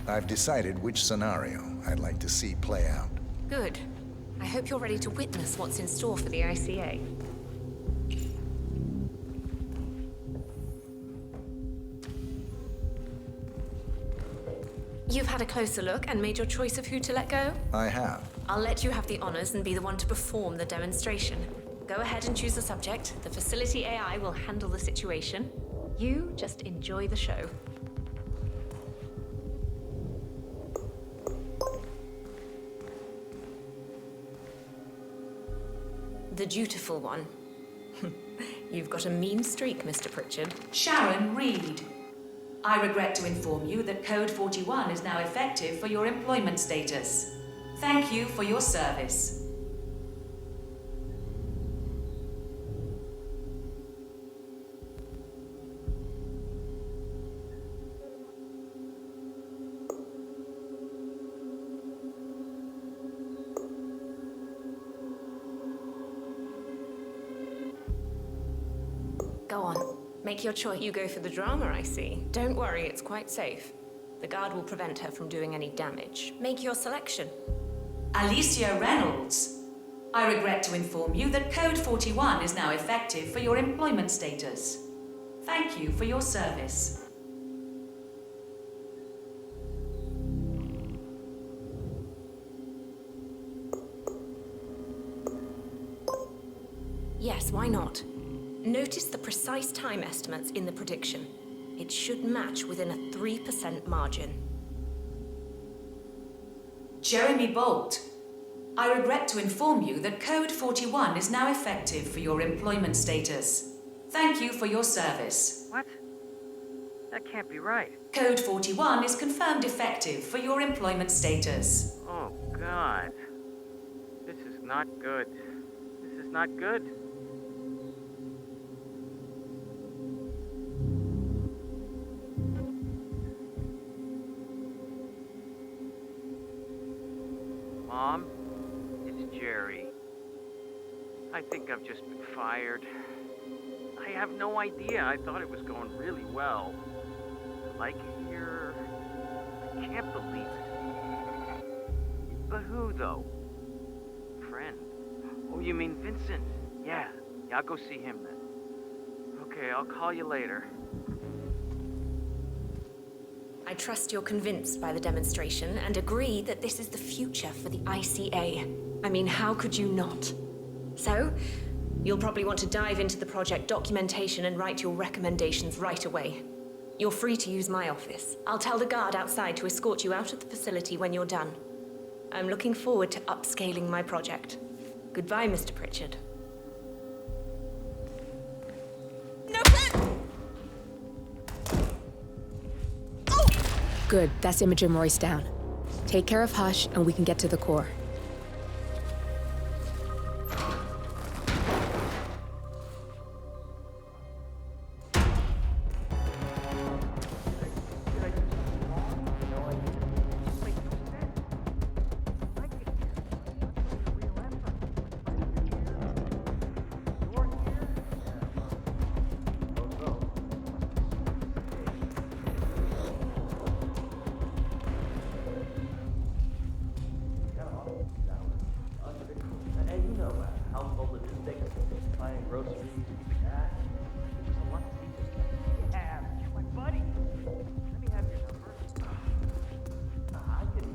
I've decided which scenario I'd like to see play out. Good. I hope you're ready to witness what's in store for the ICA. You've had a closer look and made your choice of who to let go? I have. I'll let you have the honors and be the one to perform the demonstration. Go ahead and choose a subject. The facility AI will handle the situation. You just enjoy the show. The dutiful one. You've got a mean streak, Mr. Pritchard. Sharon Reed. I regret to inform you that Code 41 is now effective for your employment status. Thank you for your service. Go on. Make your choice. You go for the drama, I see. Don't worry, it's quite safe. The guard will prevent her from doing any damage. Make your selection. Alicia Reynolds. I regret to inform you that Code 41 is now effective for your employment status. Thank you for your service. Yes, why not? Notice the precise time estimates in the prediction. It should match within a 3% margin. Jeremy Bolt. I regret to inform you that Code 41 is now effective for your employment status. Thank you for your service. What? That can't be right. Code 41 is confirmed effective for your employment status. Oh, God. This is not good. This is not good. Mom, it's Jerry. I think I've just been fired. I have no idea. I thought it was going really well. I like it here. I can't believe it. But who, though? Friend. Oh, you mean Vincent? Yeah, I'll go see him then. Okay, I'll call you later. I trust you're convinced by the demonstration and agree that this is the future for the ICA. I mean, how could you not? So, you'll probably want to dive into the project documentation and write your recommendations right away. You're free to use my office. I'll tell the guard outside to escort you out of the facility when you're done. I'm looking forward to upscaling my project. Goodbye, Mr. Pritchard. Good, that's Imogen Royce down. Take care of Hush, and we can get to the core.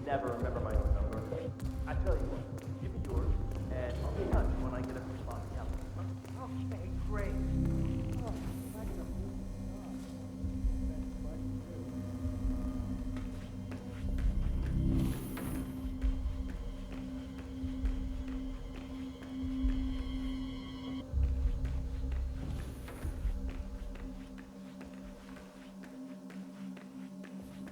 Never remember my own number. I tell you what, give me yours, and I'll be in touch when I get a response. Yeah. Okay, great. Oh,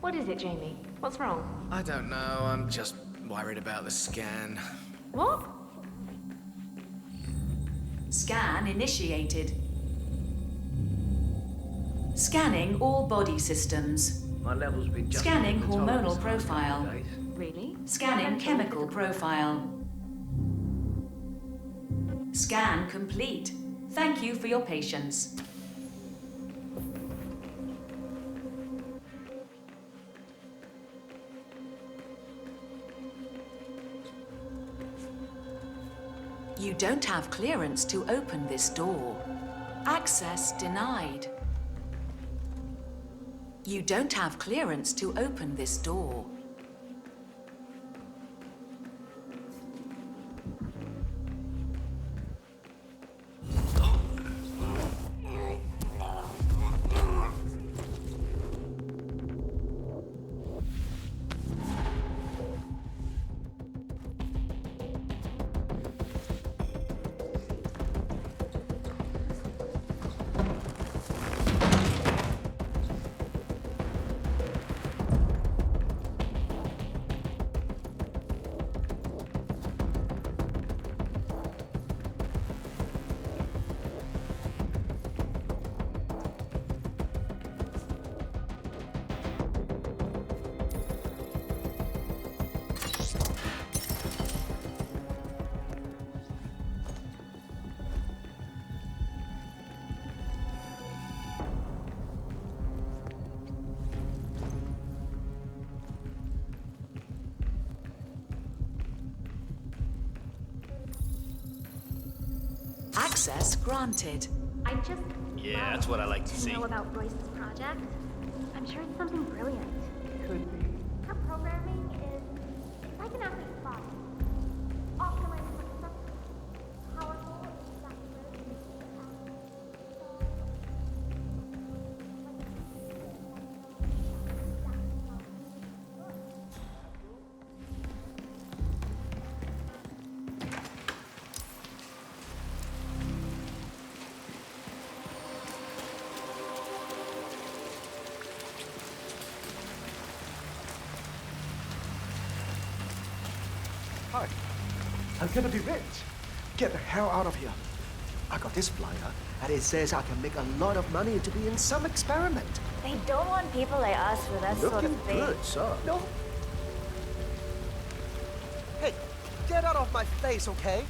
What is it, Jamie? What's wrong? I don't know, I'm just worried about the scan. What? Scan initiated. Scanning all body systems. My level's been just Scanning over the top hormonal this last profile. couple of days. Really? Scanning chemical profile. Scan complete. Thank you for your patience. You don't have clearance to open this door. Access denied. You don't have clearance to open this door. Access granted. I just Yeah, that's what I like to see. know about Royce's project. I'm sure it's something brilliant. Could be. Her programming is like an athlete's body. Optimized for something powerful and Hi. I'm gonna be rich. Get the hell out of here. I got this flyer, and it says I can make a lot of money to be in some experiment. They don't want people like us for that sort Looking of thing. good, sir. No. Hey, get out of my face, okay?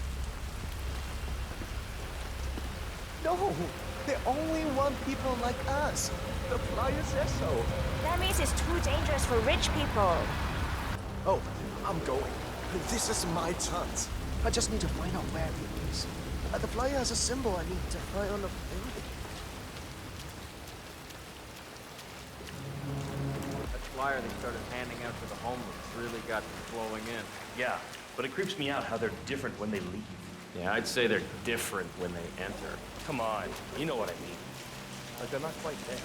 No, they only want people like us. The flyer says so. That means it's too dangerous for rich people. Oh, I'm going. This is my chance. I just need to find out where it is. The flyer has a symbol I need to find on the building. That flyer they started handing out to the homeless really got them flowing in. Yeah, but it creeps me out how they're different when they leave. Yeah, I'd say they're different when they enter. Come on, you know what I mean. Like they're not quite there.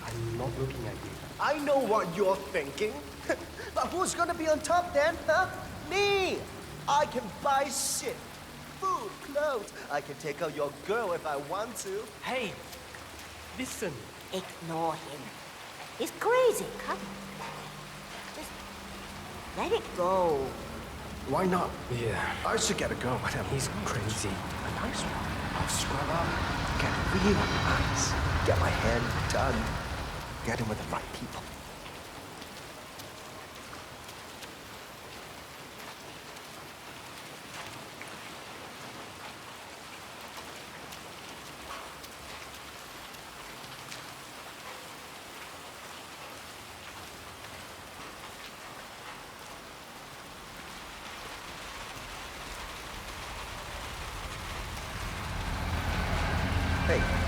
I'm not looking at you. I know what you're thinking. But who's gonna be on top then, huh? Me! I can buy shit. Food, clothes. I can take out your girl if I want to. Hey, listen. Ignore him. He's crazy. Come on. Just let it go. Why not? Yeah, I should get a girl with him. he's crazy. A nice one. I'll scrub up, get real nice, get my hand done, get in with the right people. Hey.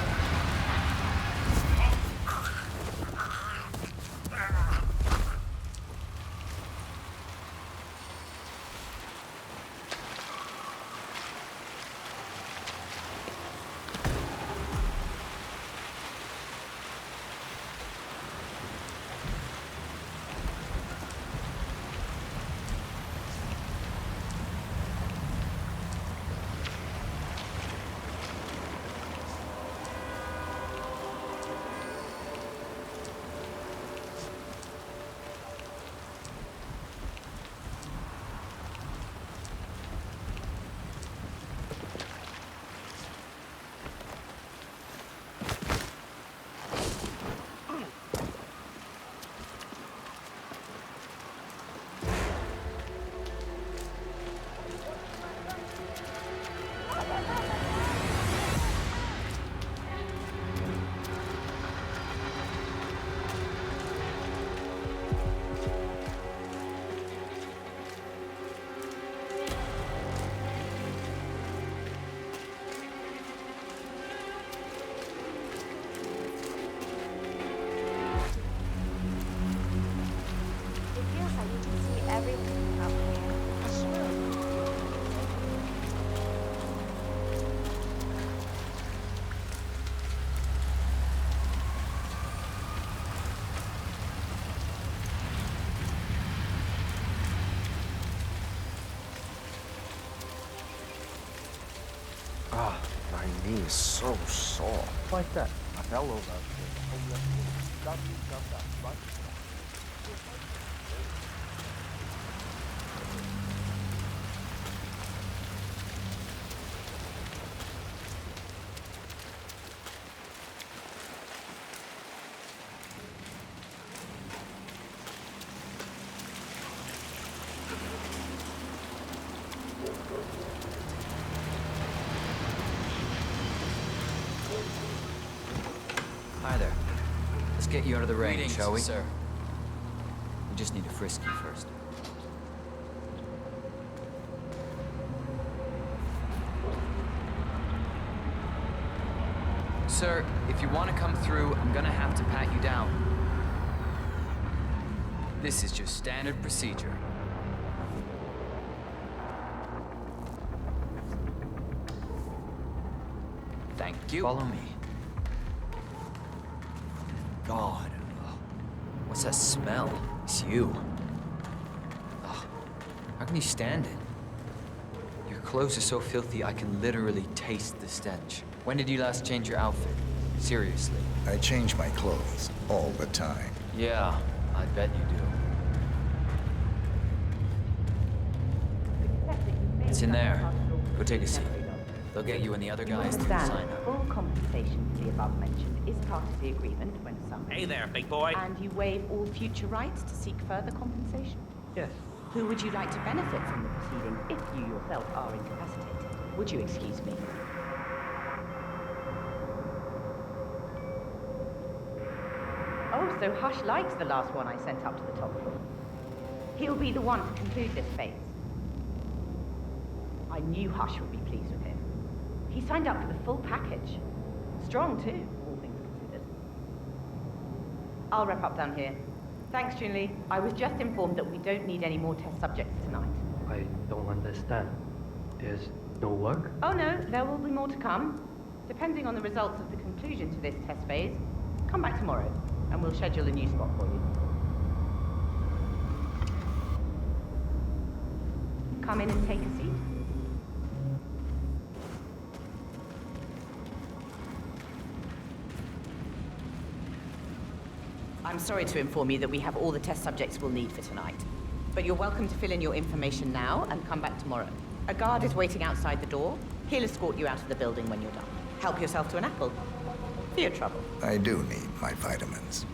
Ah, my knee is so sore. Like that. I fell over. Jumped up, right? Hi there. Let's get you out of the rain, Greetings, shall we? sir. We just need to frisk you first. Sir, if you want to come through, I'm gonna have to pat you down. This is just standard procedure. Thank you. Follow me. God. What's that smell? It's you. Ugh. How can you stand it? Your clothes are so filthy, I can literally taste the stench. When did you last change your outfit? Seriously. I change my clothes all the time. Yeah, I bet you do. It's in there. Go take a seat. They'll get you and the other guys to sign up. Full compensation for the above mentioned is part of the agreement when summoned. Hey there, big boy. And you waive all future rights to seek further compensation. Yes. Who would you like to benefit from the proceeding if you yourself are incapacitated? Would you excuse me? Oh, so Hush likes the last one I sent up to the top floor. He'll be the one to conclude this phase. I knew Hush would be pleased with him. He signed up for the full package. Strong, too, all things considered. I'll wrap up down here. Thanks, Junli. I was just informed that we don't need any more test subjects tonight. I don't understand. There's no work? Oh, no, there will be more to come. Depending on the results of the conclusion to this test phase, come back tomorrow, and we'll schedule a new spot for you. Come in and take a seat. I'm sorry to inform you that we have all the test subjects we'll need for tonight. But you're welcome to fill in your information now and come back tomorrow. A guard is waiting outside the door. He'll escort you out of the building when you're done. Help yourself to an apple. For your trouble. I do need my vitamins.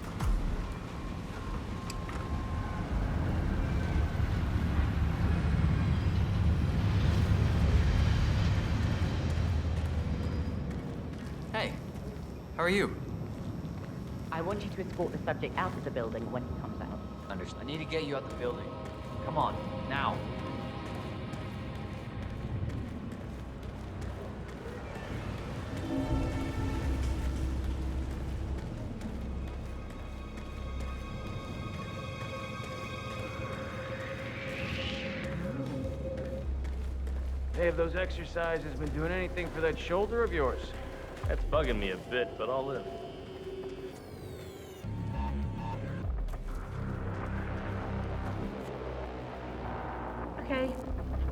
Hey, how are you? I want you to escort the subject out of the building when he comes out. Understood. I need to get you out the building. Come on, now. Hey, have those exercises been doing anything for that shoulder of yours? That's bugging me a bit, but I'll live. Okay,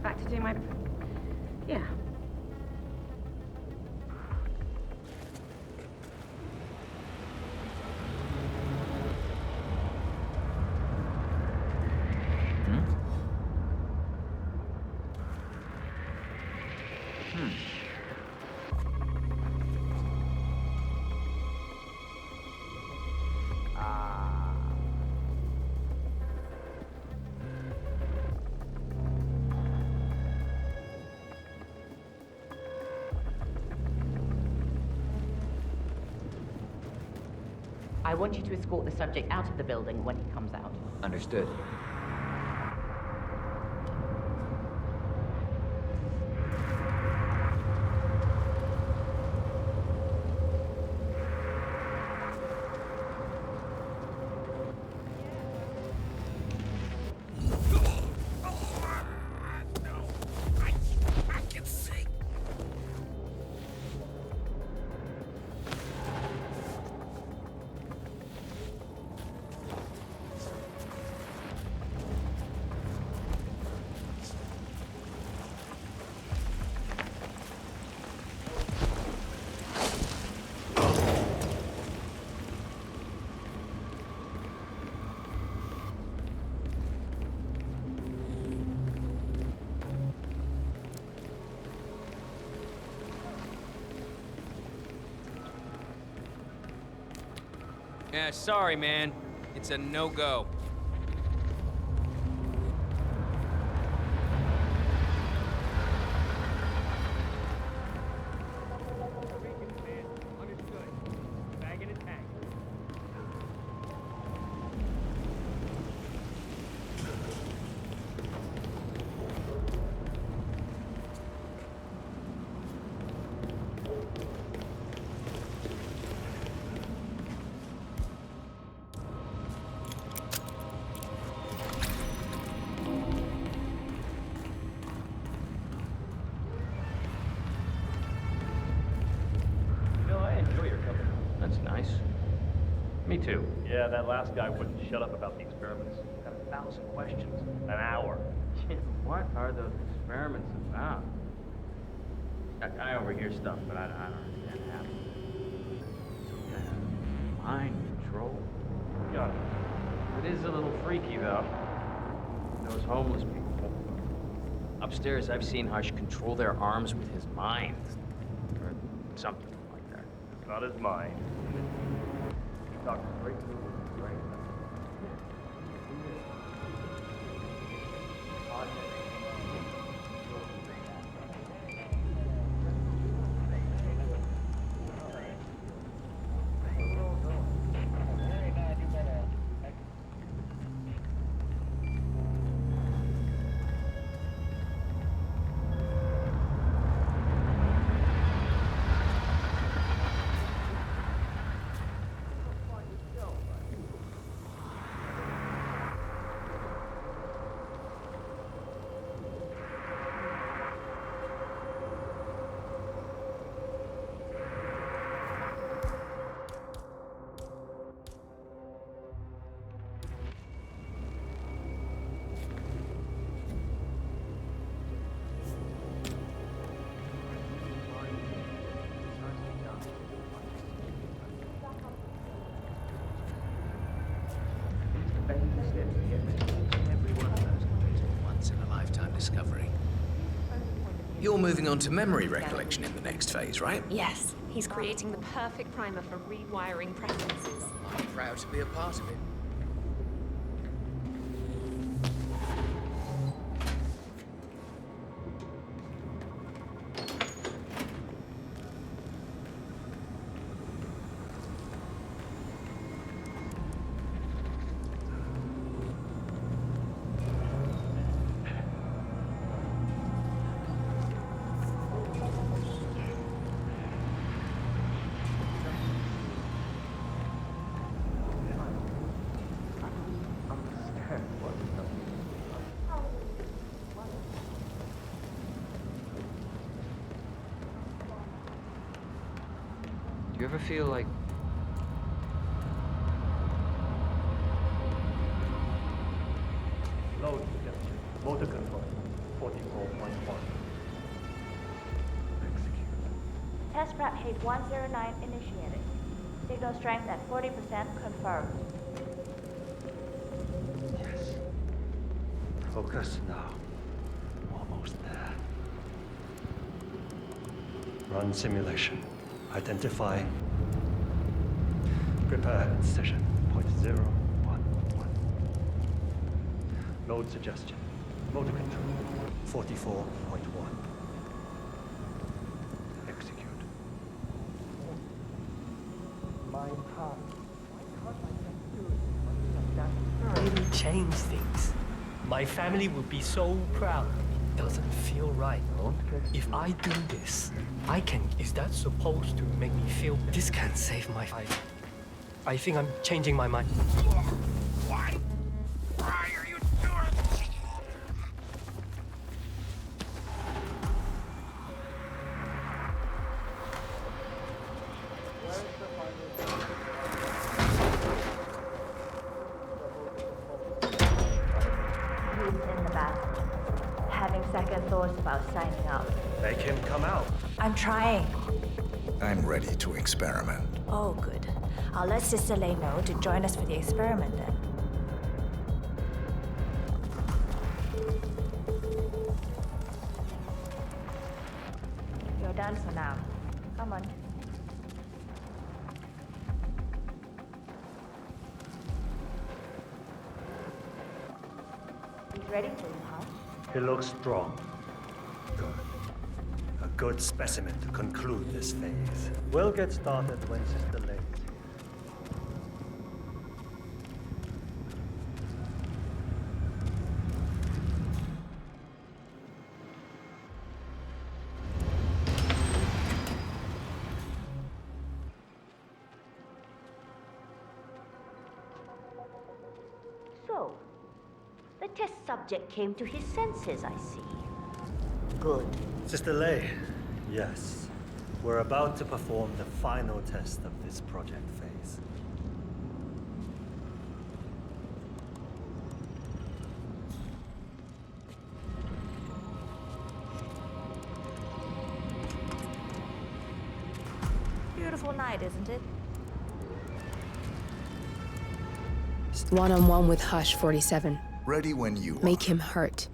back to doing my... Yeah. I want you to escort the subject out of the building when he comes out. Understood. Yeah, sorry, man. It's a no-go. Me too. Yeah, that last guy wouldn't shut up about the experiments. Got 1,000 questions. An hour. What are those experiments about? I overhear stuff, but I don't understand half of it. Some kind of mind control. Got It is a little freaky, though. Those homeless people. Upstairs, I've seen Hush control their arms with his mind. Or something like that. Not his mind. He talks straight through his brain. Discovery. You're moving on to memory recollection in the next phase, right? Yes, he's creating the perfect primer for rewiring preferences. I'm proud to be a part of it. Do you ever feel like... Load suggestion. Motor control. 44.1. Execute. Test prep Hate 109 initiated. Signal strength at 40% confirmed. Yes. Focus now. Almost there. Run simulation. Identify. Prepare incision. 0.011. Load suggestion. Motor control. 44.1. Execute. My heart. Really change things. My family would be so proud. Doesn't feel right. If I do this, is that supposed to make me feel? This can save my life. I think I'm changing my mind. Why? Why are you doing? He's in the back. Having second thoughts about signing up. Make him come out. I'm trying. I'm ready to experiment. Oh, good. I'll let Sister Lei know to join us for the experiment then. You're done for now. Come on. Ready for you, huh? He looks strong. Good. A good specimen to conclude this phase. We'll get started when Sister Lay's here. So, the test subject came to his senses, I see. Good. Sister Lay, yes. We're about to perform the final test of this project phase. Beautiful night, isn't it? One-on-one with Hush, 47. Ready when you Make him hurt.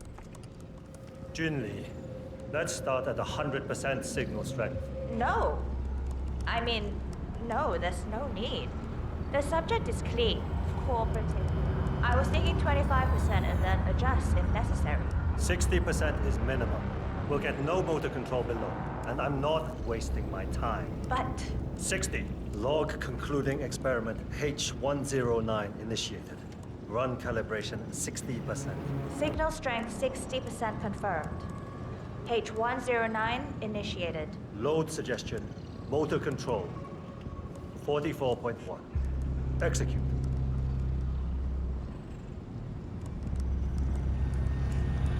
Junli, let's start at 100% signal strength. No. I mean, no, there's no need. The subject is clean, cooperative. I was thinking 25% and then adjust if necessary. 60% is minimum. We'll get no motor control below, and I'm not wasting my time. But 60. Log concluding experiment H109 initiated. Run calibration 60%. signal strength 60% confirmed. H109 initiated. Load suggestion, motor control 44.1. Execute.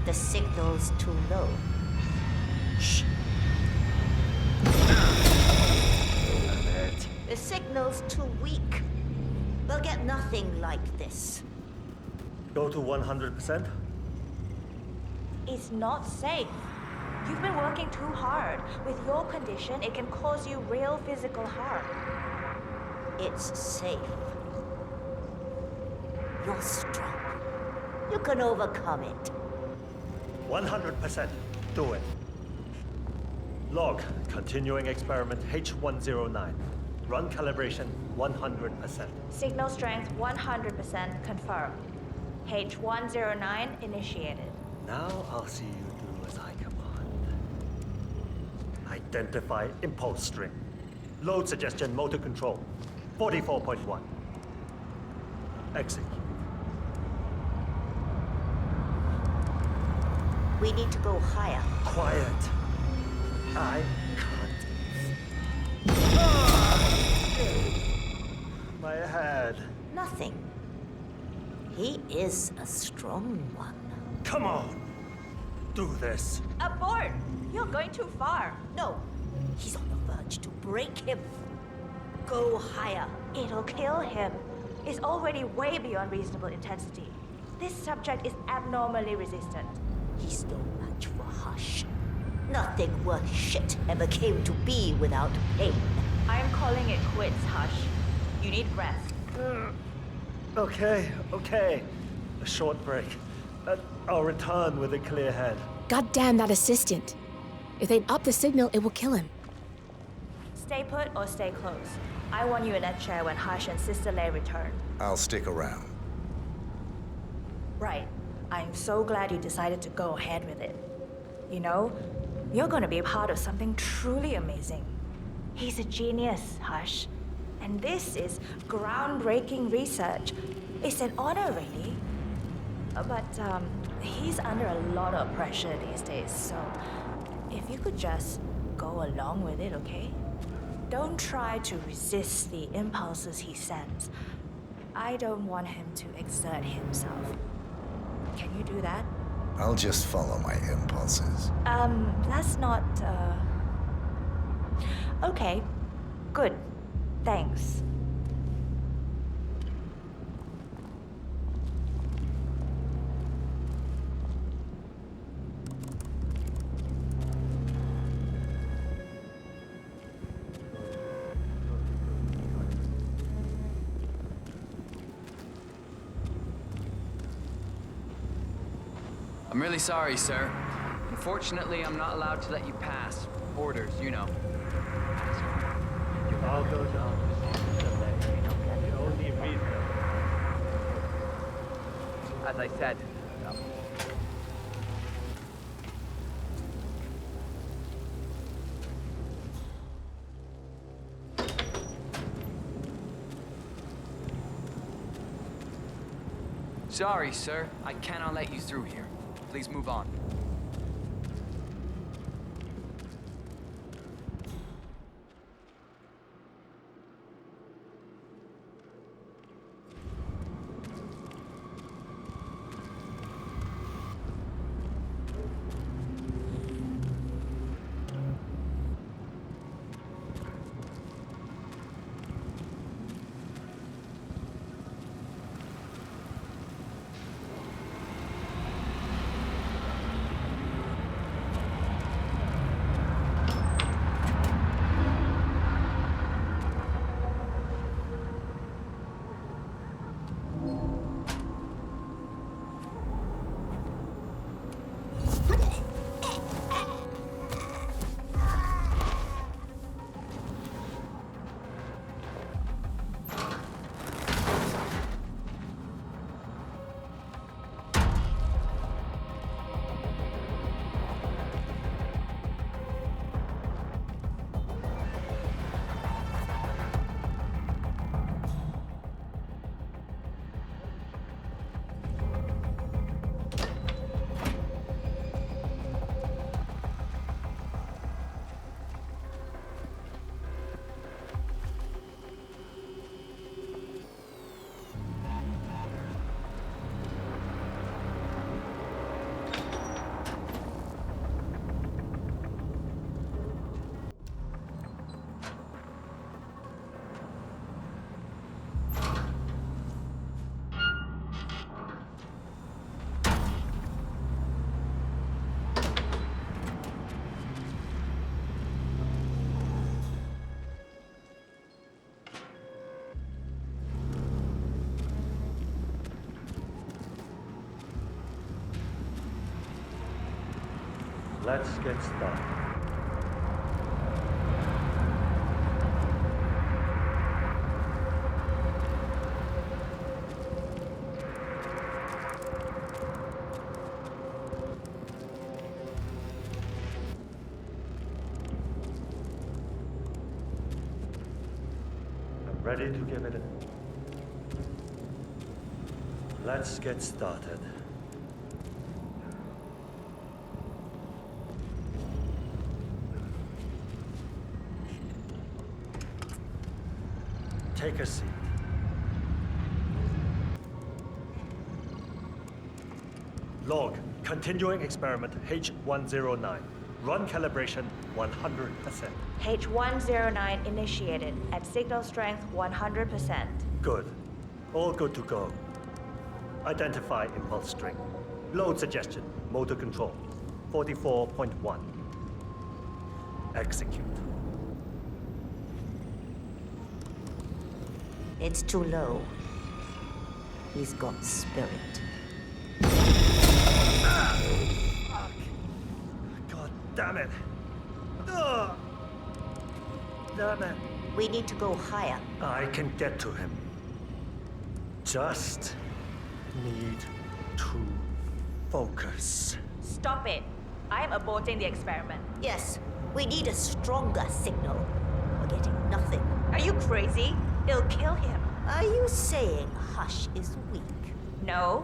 The signal's too low. Shh. The signal's too weak. We'll get nothing like this. Go to 100%? It's not safe. You've been working too hard. With your condition, it can cause you real physical harm. It's safe. You're strong. You can overcome it. 100%. Do it. Log continuing experiment H109. Run calibration 100%. Signal strength 100% confirmed. H109 initiated. Now I'll see you do as I command. Identify impulse string. Load suggestion motor control 44.1. Execute. We need to go higher. Quiet. I can't. My head. Nothing. He is a strong one. Come on. Do this. Abort! You're going too far. No. He's on the verge to break him. Go higher. It'll kill him. It's already way beyond reasonable intensity. This subject is abnormally resistant. He's no match for Hush. Nothing worth shit ever came to be without pain. I am calling it quits, Hush. You need rest. Okay. A short break. I'll return with a clear head. God damn that assistant. If they'd up the signal, it will kill him. Stay put or stay close. I want you in that chair when Hush and Sister Lay return. I'll stick around. Right. I'm so glad you decided to go ahead with it. You know, you're gonna be a part of something truly amazing. He's a genius, Hush. And this is groundbreaking research. It's an honor, really. But, he's under a lot of pressure these days, so if you could just go along with it, okay? Don't try to resist the impulses he sends. I don't want him to exert himself. Can you do that? I'll just follow my impulses. That's not, Okay. Good. Thanks. I'm really sorry, sir. Unfortunately, I'm not allowed to let you pass. Orders, you know. I'll go down to Sister Lay. The only reason. As I said, up. Sorry, sir. I cannot let you through here. Please move on. Let's get started. I'm ready to give it a... Let's get started. Take a seat. Log, continuing experiment H109. Run calibration 100%. H109 initiated at signal strength 100%. Good. All good to go. Identify impulse string. Load suggestion, motor control, 44.1. Execute. It's too low. He's got spirit. God damn it. Ugh. Damn it. We need to go higher. I can get to him. Just need to focus. Stop it. I am aborting the experiment. Yes, we need a stronger signal. We're getting nothing. Are you crazy? It'll kill him. Are you saying Hush is weak? No.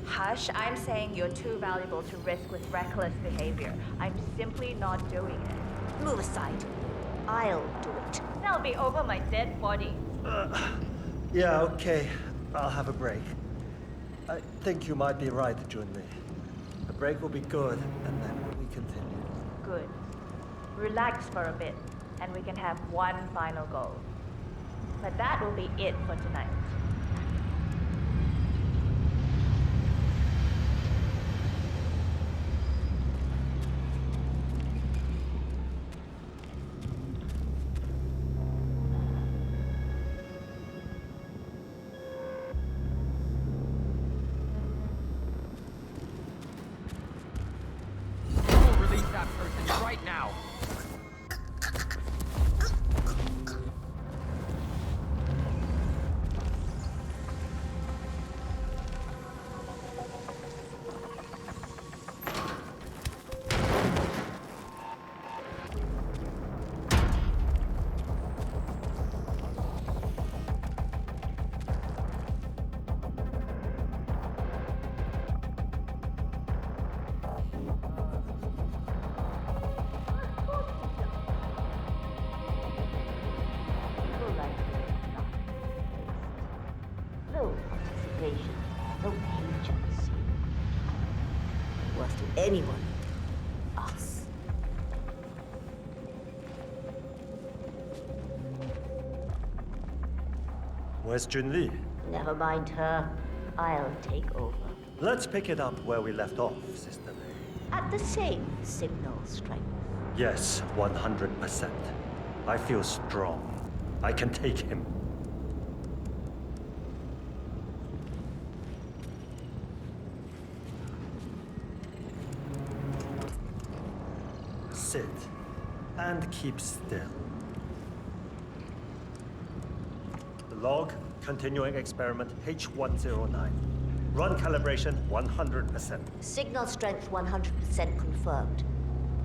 Hush, I'm saying you're too valuable to risk with reckless behavior. I'm simply not doing it. Move aside. I'll do it. That'll be over my dead body. Yeah, okay. I'll have a break. I think you might be right, Junli. A break will be good, and then we continue. Good. Relax for a bit, and we can have one final goal. But that will be it for tonight. Release that person right now. anyone. Us. Where's Junli? Never mind her. I'll take over. Let's pick it up where we left off, Sister May. At the same signal strength. Yes, 100%. I feel strong. I can take him. Sit and keep still. The log, continuing experiment H109. Run calibration 100%. Signal strength 100% confirmed.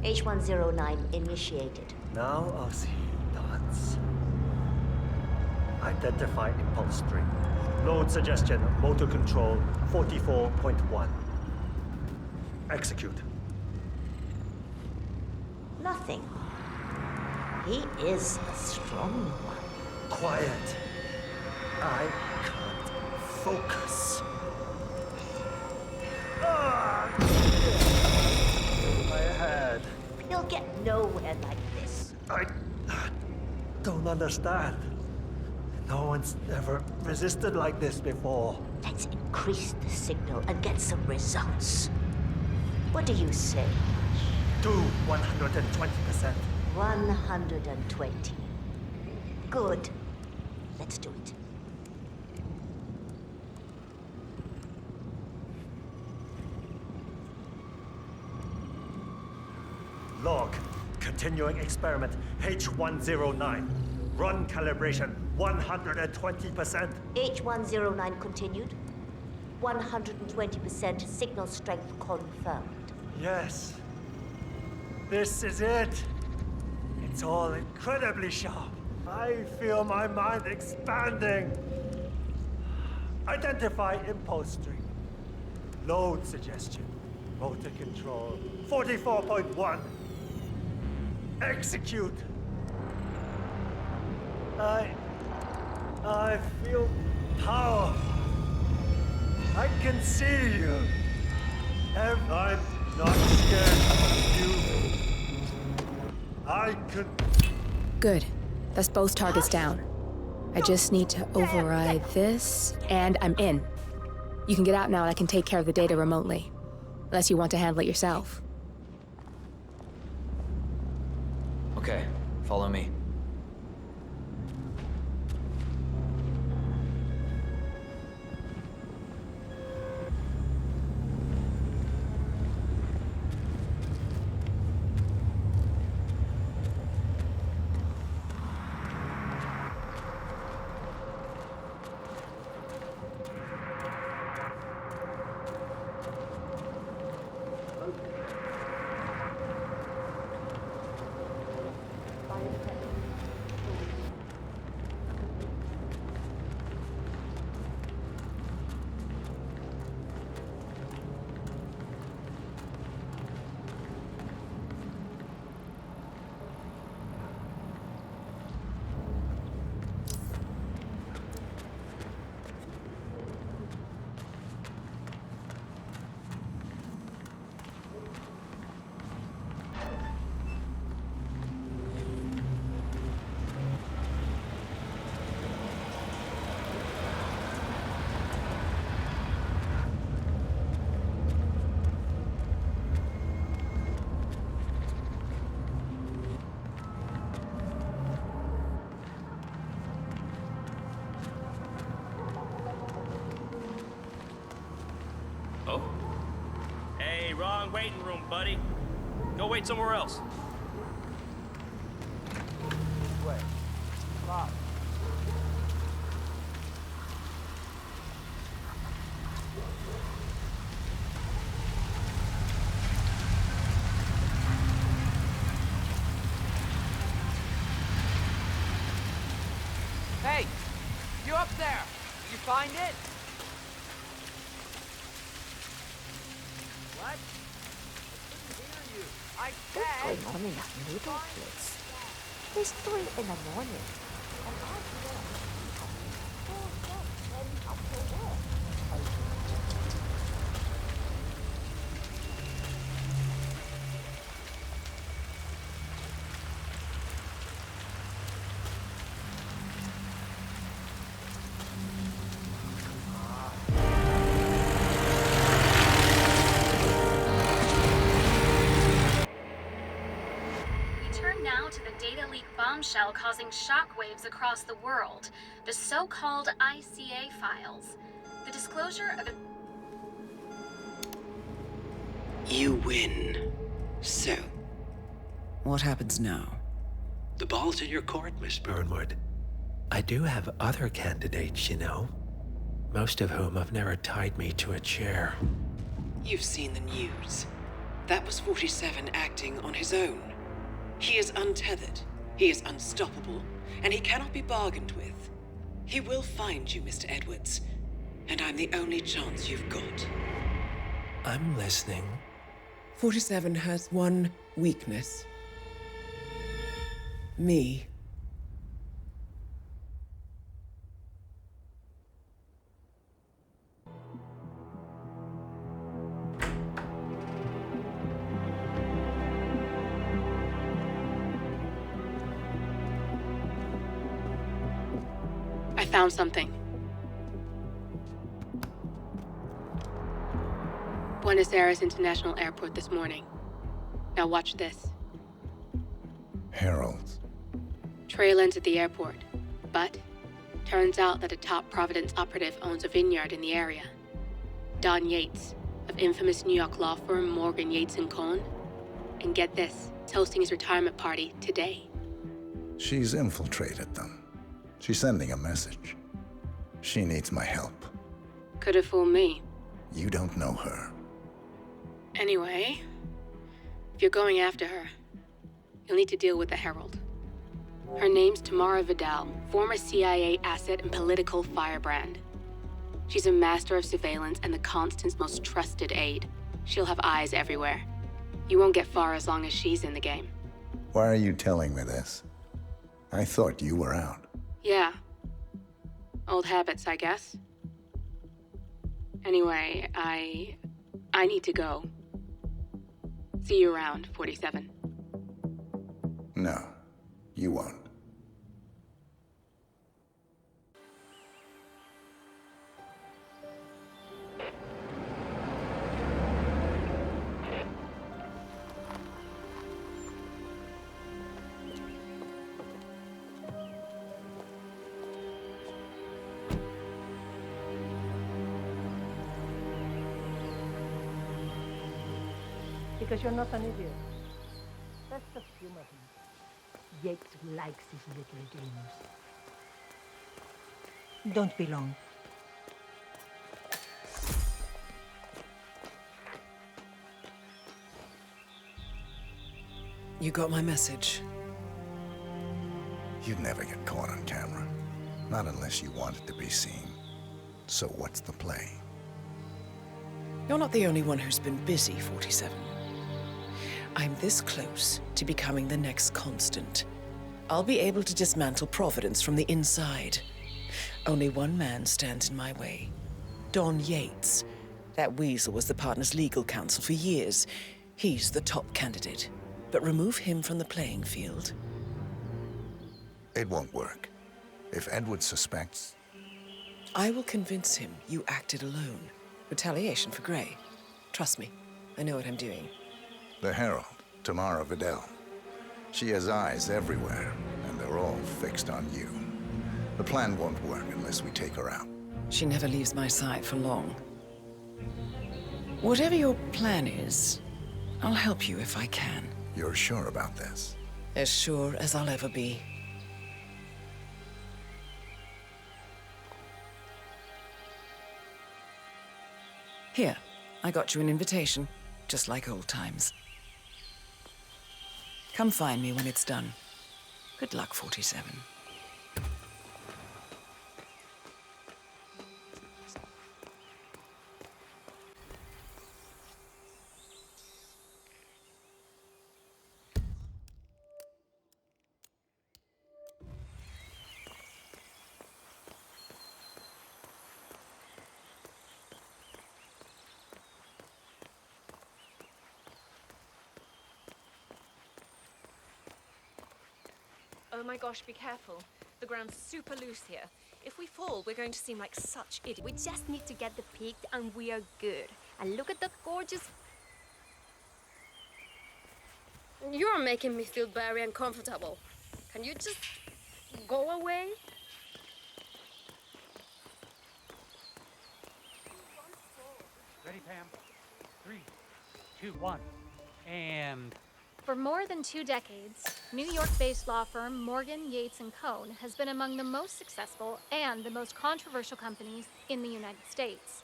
H109 initiated. Now I'll see you dance. Identify impulse stream. Load suggestion, motor control 44.1. Execute. Nothing. He is a strong one. Quiet. I can't focus. My head. You'll get nowhere like this. I don't understand. No one's ever resisted like this before. Let's increase the signal and get some results. What do you say? Do 120%. 120. Good. Let's do it. Log. Continuing experiment H109. Run calibration 120%. H109 continued. 120% signal strength confirmed. Yes. This is it. It's all incredibly sharp. I feel my mind expanding. Identify impulse stream. Load suggestion. Motor control 44.1. Execute. I feel power. I can see you. I'm not scared of you. I could... Good. That's both targets down. I just need to override this, and I'm in. You can get out now and I can take care of the data remotely. Unless you want to handle it yourself. Okay, follow me. Oh? Hey, wrong waiting room, buddy. Go wait somewhere else. This way. Stop. Hey! You up there? Did you find it? What? I couldn't hear you. I said... What's going on in that noodle place? It's 3 in the morning. And I'm here. Up to work. Turn now to the data leak bombshell causing shockwaves across the world. The so-called ICA files. The disclosure of... You win. So, what happens now? The ball's in your court, Miss Burnwood. I do have other candidates, you know. Most of whom have never tied me to a chair. You've seen the news. That was 47 acting on his own. He is untethered, he is unstoppable, and he cannot be bargained with. He will find you, Mr. Edwards, and I'm the only chance you've got. I'm listening. 47 has one weakness. Me. I found something. Buenos Aires International Airport this morning. Now watch this. Heralds. Trail ends at the airport, but turns out that a top Providence operative owns a vineyard in the area. Don Yates, of infamous New York law firm Morgan, Yates & Cohn. And get this, is hosting his retirement party today. She's infiltrated them. She's sending a message. She needs my help. Could have fooled me. You don't know her. Anyway, if you're going after her, you'll need to deal with the Herald. Her name's Tamara Vidal, former CIA asset and political firebrand. She's a master of surveillance and the Constant's most trusted aide. She'll have eyes everywhere. You won't get far as long as she's in the game. Why are you telling me this? I thought you were out. Yeah. Old habits, I guess. Anyway, I need to go. See you around, 47. No, you won't. Because you're not an idiot. That's just humor him. Yates likes his little games. Don't be long. You got my message. You'd never get caught on camera. Not unless you want it to be seen. So what's the play? You're not the only one who's been busy, 47. I'm this close to becoming the next Constant. I'll be able to dismantle Providence from the inside. Only one man stands in my way. Don Yates. That weasel was the partner's legal counsel for years. He's the top candidate. But remove him from the playing field. It won't work. If Edward suspects... I will convince him you acted alone. Retaliation for Grey. Trust me, I know what I'm doing. The Herald, Tamara Vidal. She has eyes everywhere, and they're all fixed on you. The plan won't work unless we take her out. She never leaves my side for long. Whatever your plan is, I'll help you if I can. You're sure about this? As sure as I'll ever be. Here, I got you an invitation, just like old times. Come find me when it's done. Good luck, 47. Oh my gosh, be careful. The ground's super loose here. If we fall, we're going to seem like such idiots. We just need to get the peak and we are good. And look at that gorgeous... You're making me feel very uncomfortable. Can you just go away? Ready, Pam? 3, 2, 1, and... For more than 2 decades, New York-based law firm Morgan, Yates & Cohn has been among the most successful and the most controversial companies in the United States.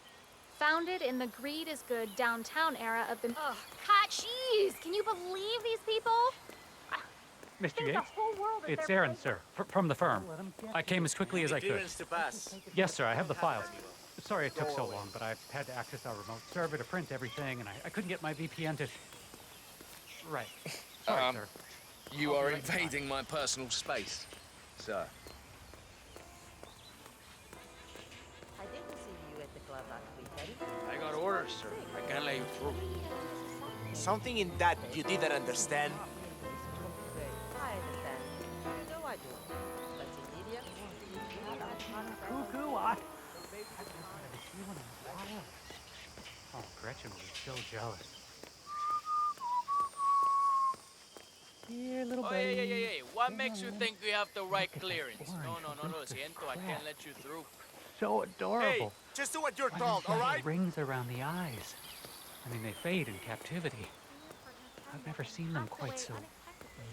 Founded in the greed is good downtown era of the... Oh, God, jeez! Can you believe these people? Mr. Yates, it's Aaron, sir, from the firm. I came as quickly as I could. Yes, sir, I have the files. Sorry it took so long, but I had to access our remote server to print everything, and I couldn't get my VPN to... Right. Sorry, sir. You are invading my personal space, sir. I didn't see you at the club last weekend. I got orders, sir. I can't let you through. Something in that you didn't understand? I understand. You know I do. But in Lydia, Cuckoo, Oh, Gretchen will be so jealous. Here, little Oh, baby. hey. What makes you think we have the right clearance? No, lo siento. I can't let you through. So adorable. Hey, just do what you're Why told, does she have all right? rings around the eyes. I mean, they fade in captivity. I've never seen them quite so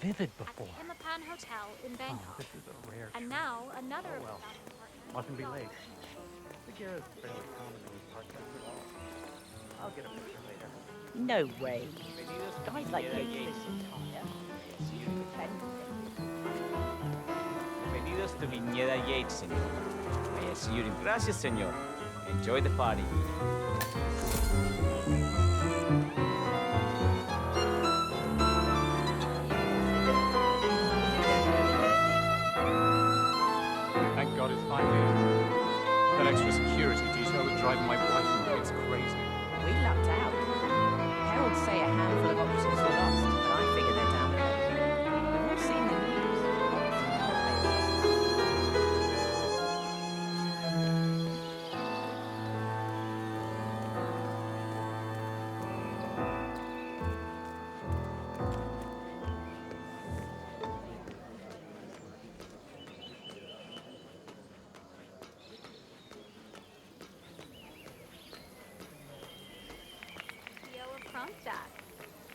vivid before. At the Hitman Hotel in Oh, Bangkok. this is a rare And treat. now another Oh, of well. the founding partners. Mustn't be late. Sagara is fairly common in these parts after all. I'll get a picture later. no way. Guys like Yates listen higher. Bienvenidos to Viñeda Yates, señor. I see you. Gracias, señor. Enjoy the party. Thank God it's finally over. That extra security detail was driving my wife and kids crazy. We lucked out. Heralds say a handful of operatives were lost, but I figure they're down there. We've all seen the news.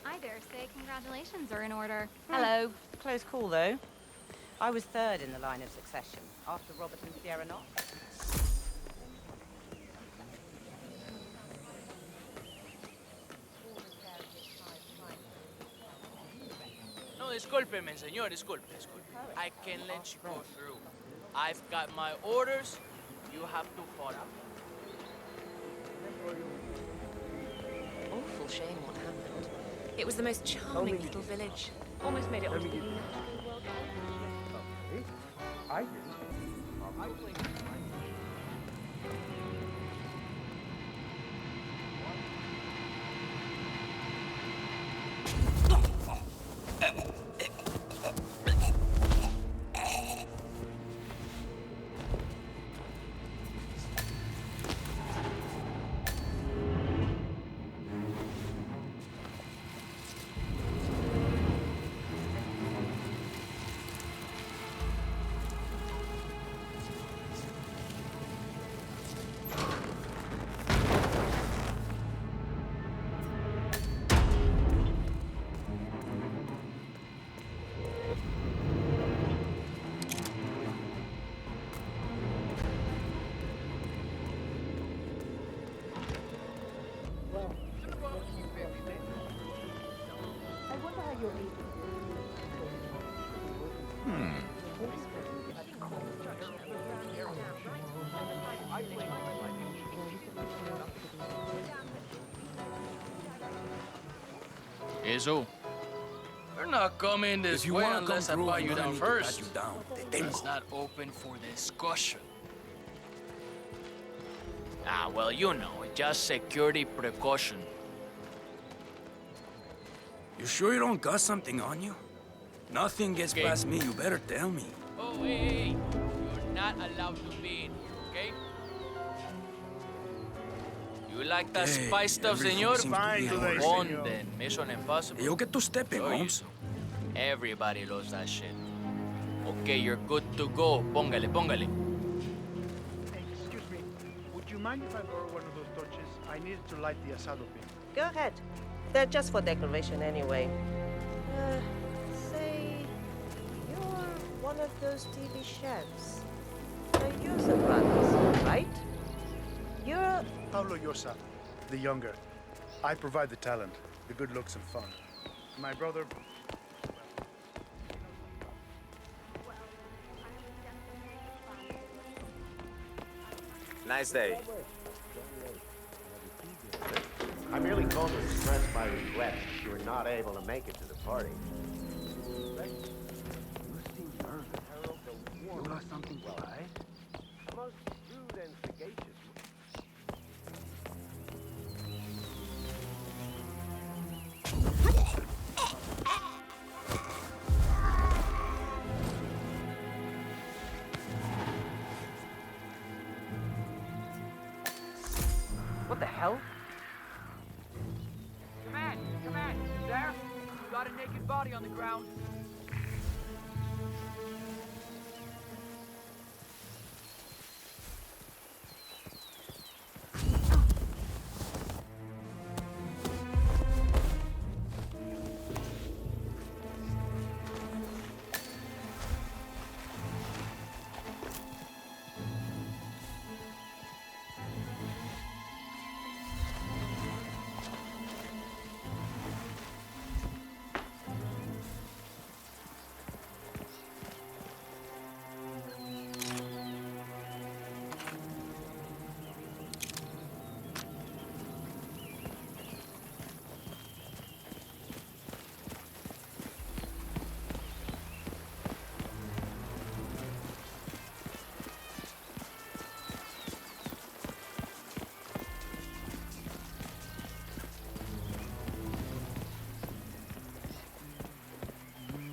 I dare say congratulations are in order. Hello. Close call, though. I was third in the line of succession, after Robert and Sierra Knox. No, discúlpeme, señor, disculpe. I can let you go through. I've got my orders. You have to follow. Awful shame what happened. It was the most charming little village. Almost made it onto the UNESCO World Heritage. I do. Eso. We're not coming this way unless I buy you down first. It's not open for discussion. Ah, well, you know, just security precaution. You sure you don't got something on you? Nothing gets past me, you better tell me. Oh, hey. You're not allowed to be in here, okay? You like that Hey, spice stuff, everything senor? seems to be in order, Bon, senor. then. Mission impossible. Yo, get to stepping, Oh, Holmes. Everybody loves that shit. Okay, you're good to go. Póngale, póngale. Hey, excuse me. Would you mind if I borrow one of those torches? I need it to light the asado pit. Go ahead. They're just for decoration anyway. Say, you're one of those TV chefs. The Yosa brothers, right? You're... Pablo Yosa, the younger. I provide the talent, the good looks and fun. My brother... Nice day. I merely called to express my regret that you were not able to make it to the party. You got something to hide? Most rude and sagacious. What the hell? Come on, you there? You got a naked body on the ground.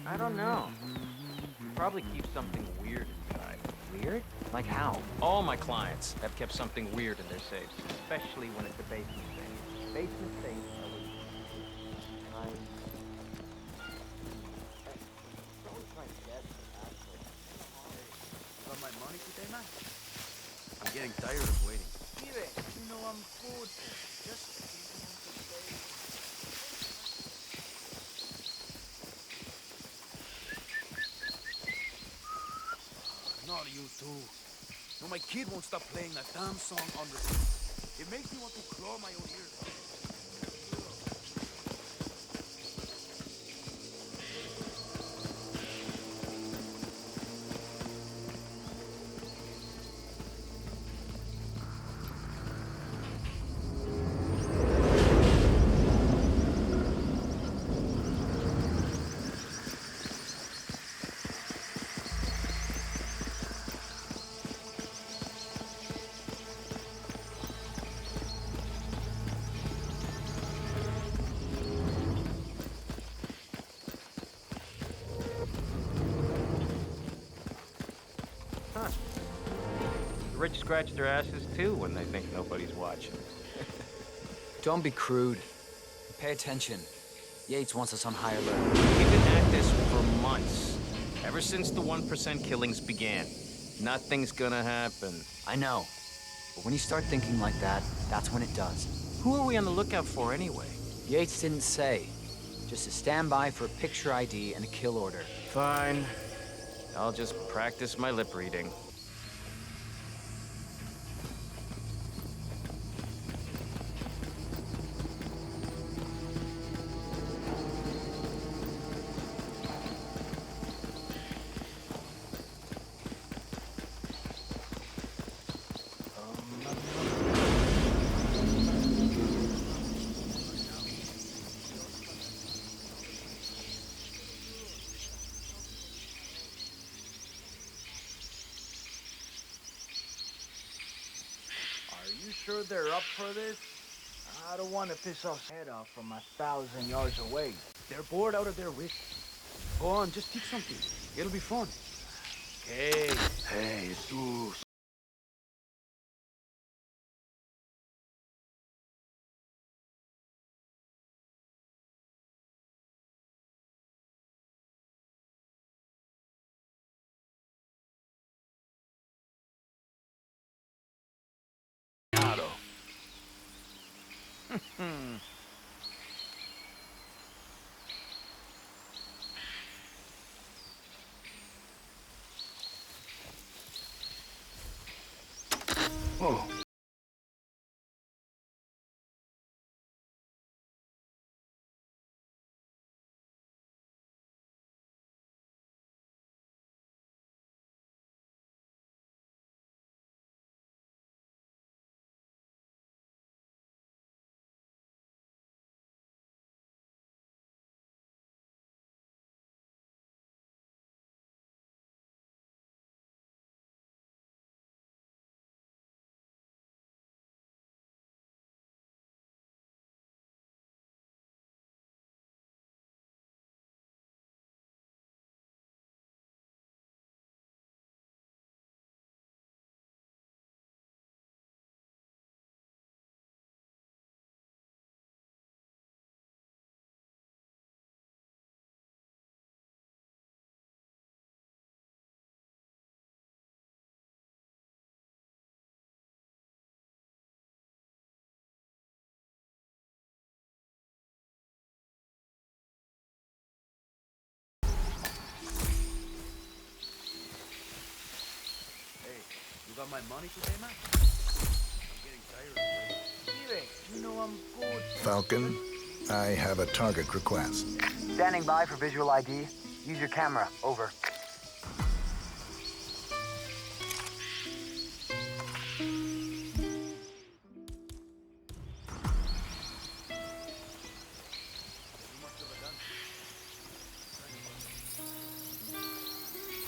I don't know. Probably keep something weird inside. Weird? Like how? All my clients have kept something weird in their safes. Especially when it's a basement safe. Basement safe. Got my money today, man? I'm getting tired of waiting. Give it. You know I'm good for it. Just give me some space. Not you too. No, my kid won't stop playing that damn song on the... It makes me want to claw my own ears. The rich scratch their asses too when they think nobody's watching. Don't be crude. Pay attention. Yates wants us on high alert. We've been at this for months. Ever since the 1% killings began. Nothing's gonna happen. I know. But when you start thinking like that, that's when it does. Who are we on the lookout for anyway? Yates didn't say. Just a standby for a picture ID and a kill order. Fine. I'll just practice my lip reading. Are you sure they're up for this? I don't want to piss off head off from 1,000 yards away. They're bored out of their wits. Go on, just teach something. It'll be fun. Okay. Hey, Jesus. Otto. Oh. You got my money today, man? I'm getting tired of waiting. You know I'm good. Falcon, I have a target request. Standing by for visual ID. Use your camera. Over.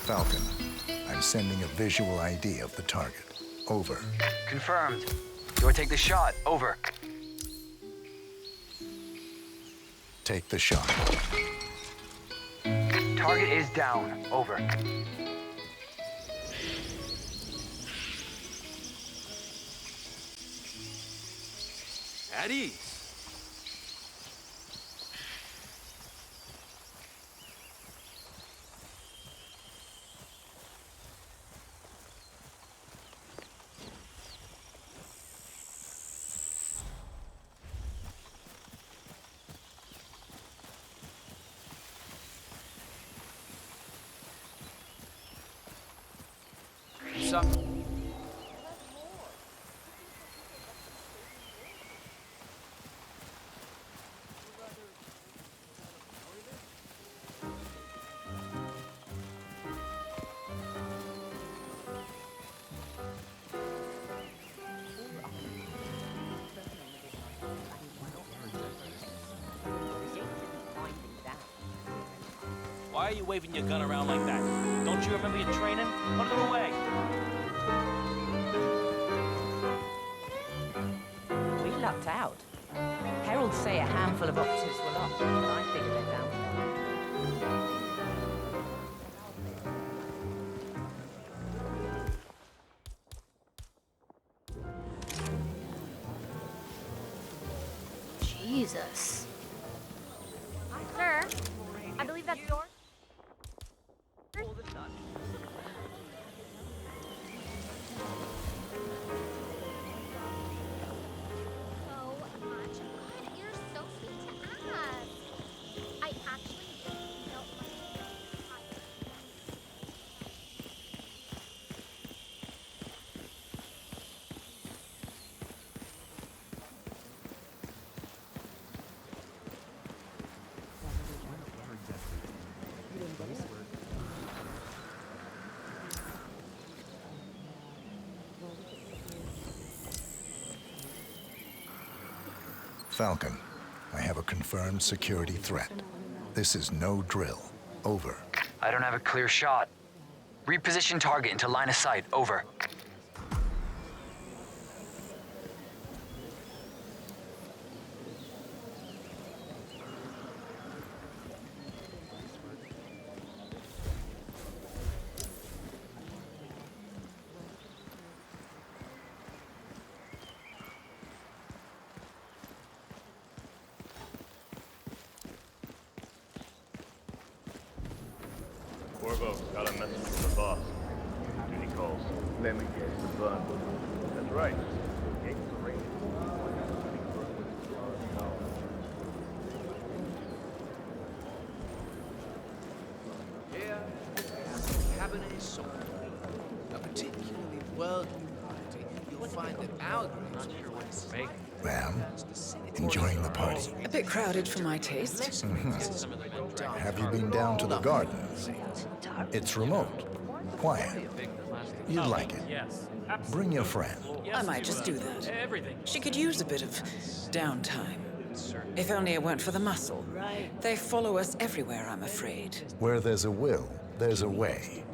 Falcon, I'm sending a visual ID of the target. Over. Confirmed. Do I take the shot? Over. Take the shot. Target is down. Over. At ease. Why are you waving your gun around like that? Don't you remember your training? Put it away. We lucked out. Heralds say a handful of operatives were lost, but I figured they're down. Jesus. Sir, I believe that's yours. Falcon, I have a confirmed security threat. This is no drill. Over. I don't have a clear shot. Reposition target into line of sight. Over. Corvo, got a message from the boss. Duty calls. Let me guess, the bun. That's right. Here, we have the Cabernet Sauvignon, a particularly worldly variety. You'll find that our grapes are twice as Ma'am, enjoying the party? A bit crowded for my taste. Have you been down to the gardens? It's remote, quiet. You'd like it. Bring your friend. I might just do that. She could use a bit of downtime. If only it weren't for the muscle. They follow us everywhere, I'm afraid. Where there's a will, there's a way.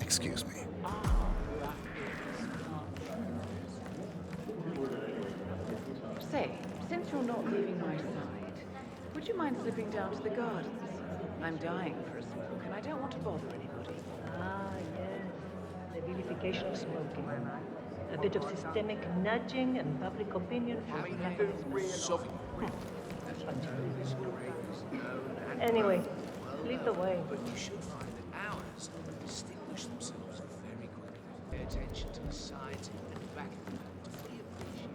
Excuse me. Say, since you're not leaving my side, would you mind slipping down to the gardens? I'm dying for a smoke, and I don't want to bother anybody. Ah, yes. The vilification of smoking. A bit of systemic nudging and public opinion for Anyway, lead the way. But you should find that ours distinguish themselves very quickly. Pay attention to the sides and back of them to fully appreciate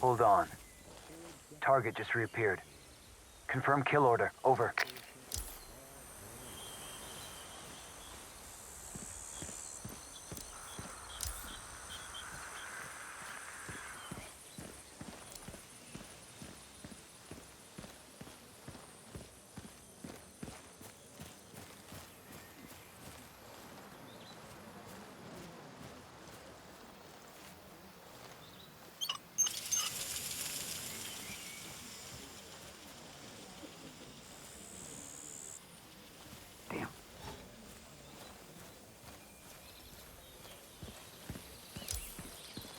Hold on. Target just reappeared. Confirm kill order. Over.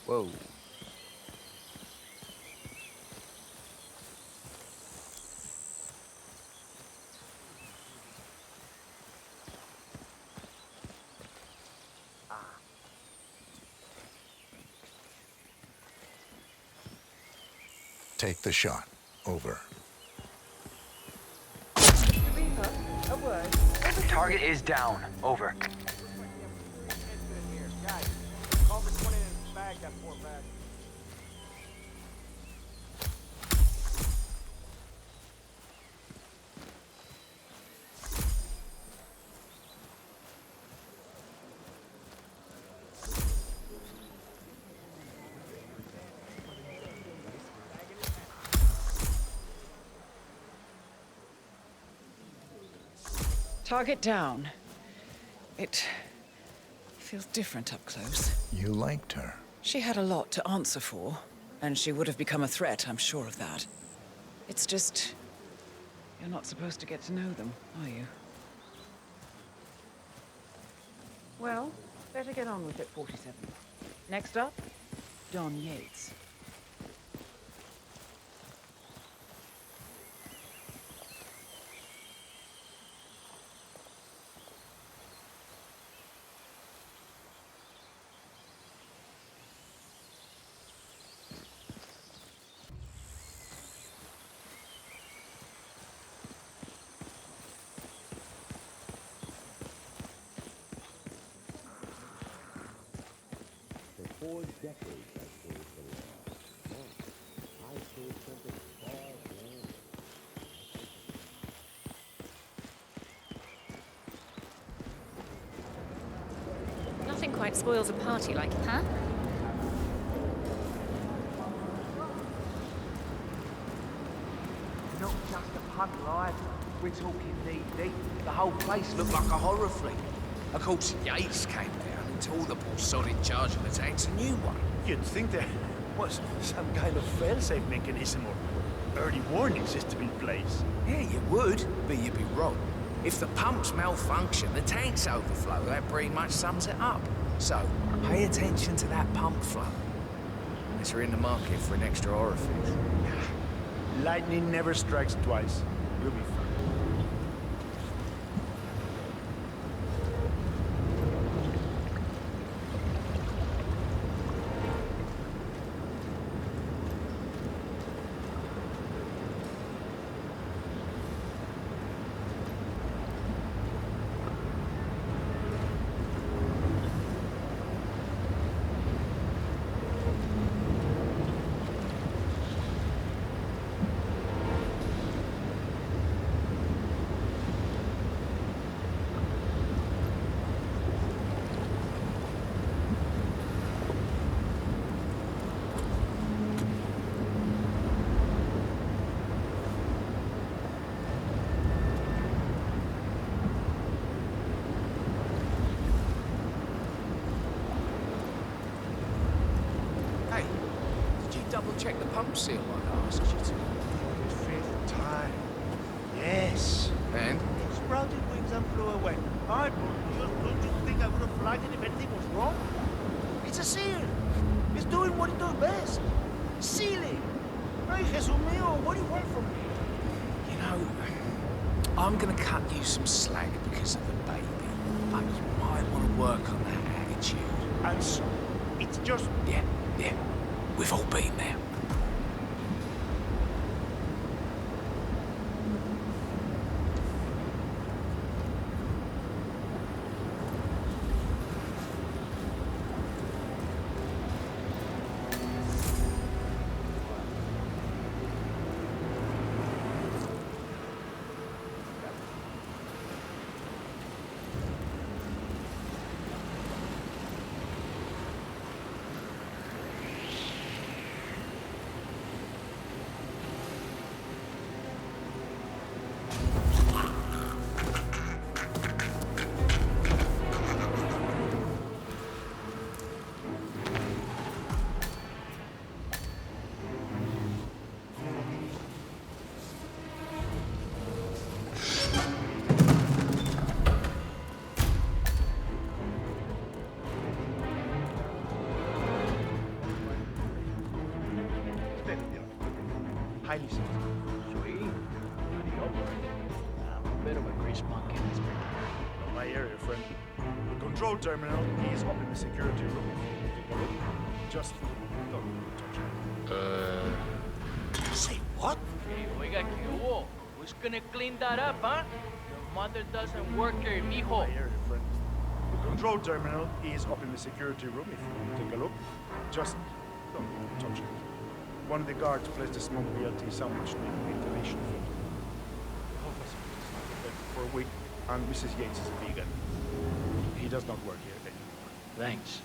Whoa. Take the shot. Over. Reaper, a word. Target is down. Over. Target down. It feels different up close. You liked her. She had a lot to answer for, and she would have become a threat, I'm sure of that. It's just... you're not supposed to get to know them, are you? Well, better get on with it, 47. Next up, Don Yates. For 4 decades I served the law. Once, I served something far grander. Nothing quite spoils a party like, huh? Not just a pub, lad. We're talking knee-deep. The whole place looked like a horror flick. Of course, Yates came down and told the poor sod in charge of the tank's a new one. You'd think that Was some kind of fail-safe mechanism or early warning system in place? Yeah, you would, but you'd be wrong. If the pumps malfunction, the tanks overflow. That pretty much sums it up. So, pay attention to that pump flow. Unless you're in the market for an extra orifice. Lightning never strikes twice. You'll be fine. Double-check the pump seal like I asked you to. Fifth time. Yes. And? It sprouted wings and flew away. I don't you think I would have flagged it if anything was wrong? It's a seal. It's doing what it does best. Sealing. Ay, Jesus mío, what do you want from me? You know, I'm gonna cut you some slack because of the baby, but you might want to work on that attitude. And so, it's just... Yeah. We've all been there. Highly sensitive. Sweet. I'm a bit of a grease monkey, Mr. Not my area, friend. The control terminal is up in the security room. Just don't touch it. Say what? Hey, oiga, ¿qué hubo? Who's gonna clean that up, huh? Your mother doesn't work here, mijo. My area, friend. The control terminal is up in the security room. If you take a look, just don't touch it. One of the guards placed a small BLT sandwich near the ventilation filter. The whole facility is not bed for a week, and Mrs. Yates is a vegan. He does not work here anymore. Thanks.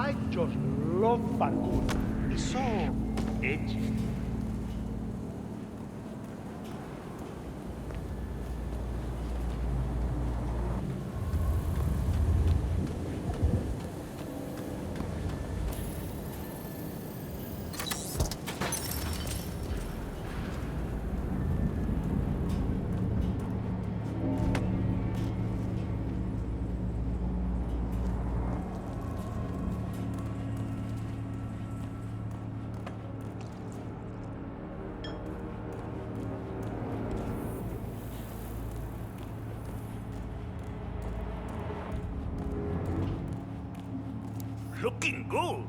I just love parkour. It's so edgy. Looking good.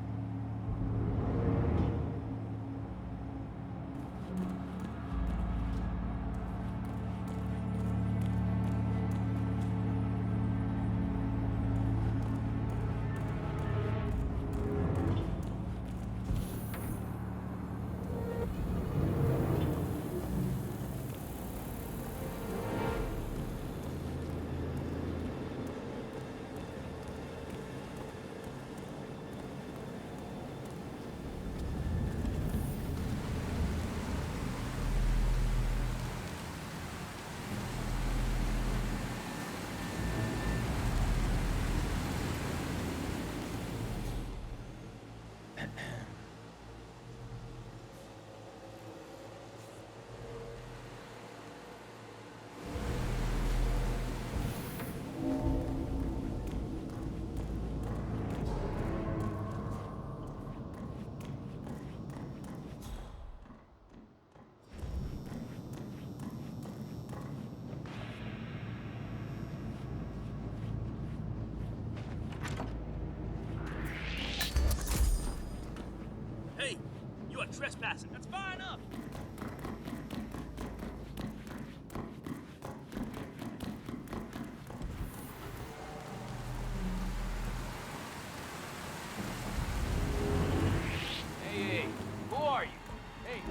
Hey, you are trespassing. That's far enough. Hey, who are you? Hey.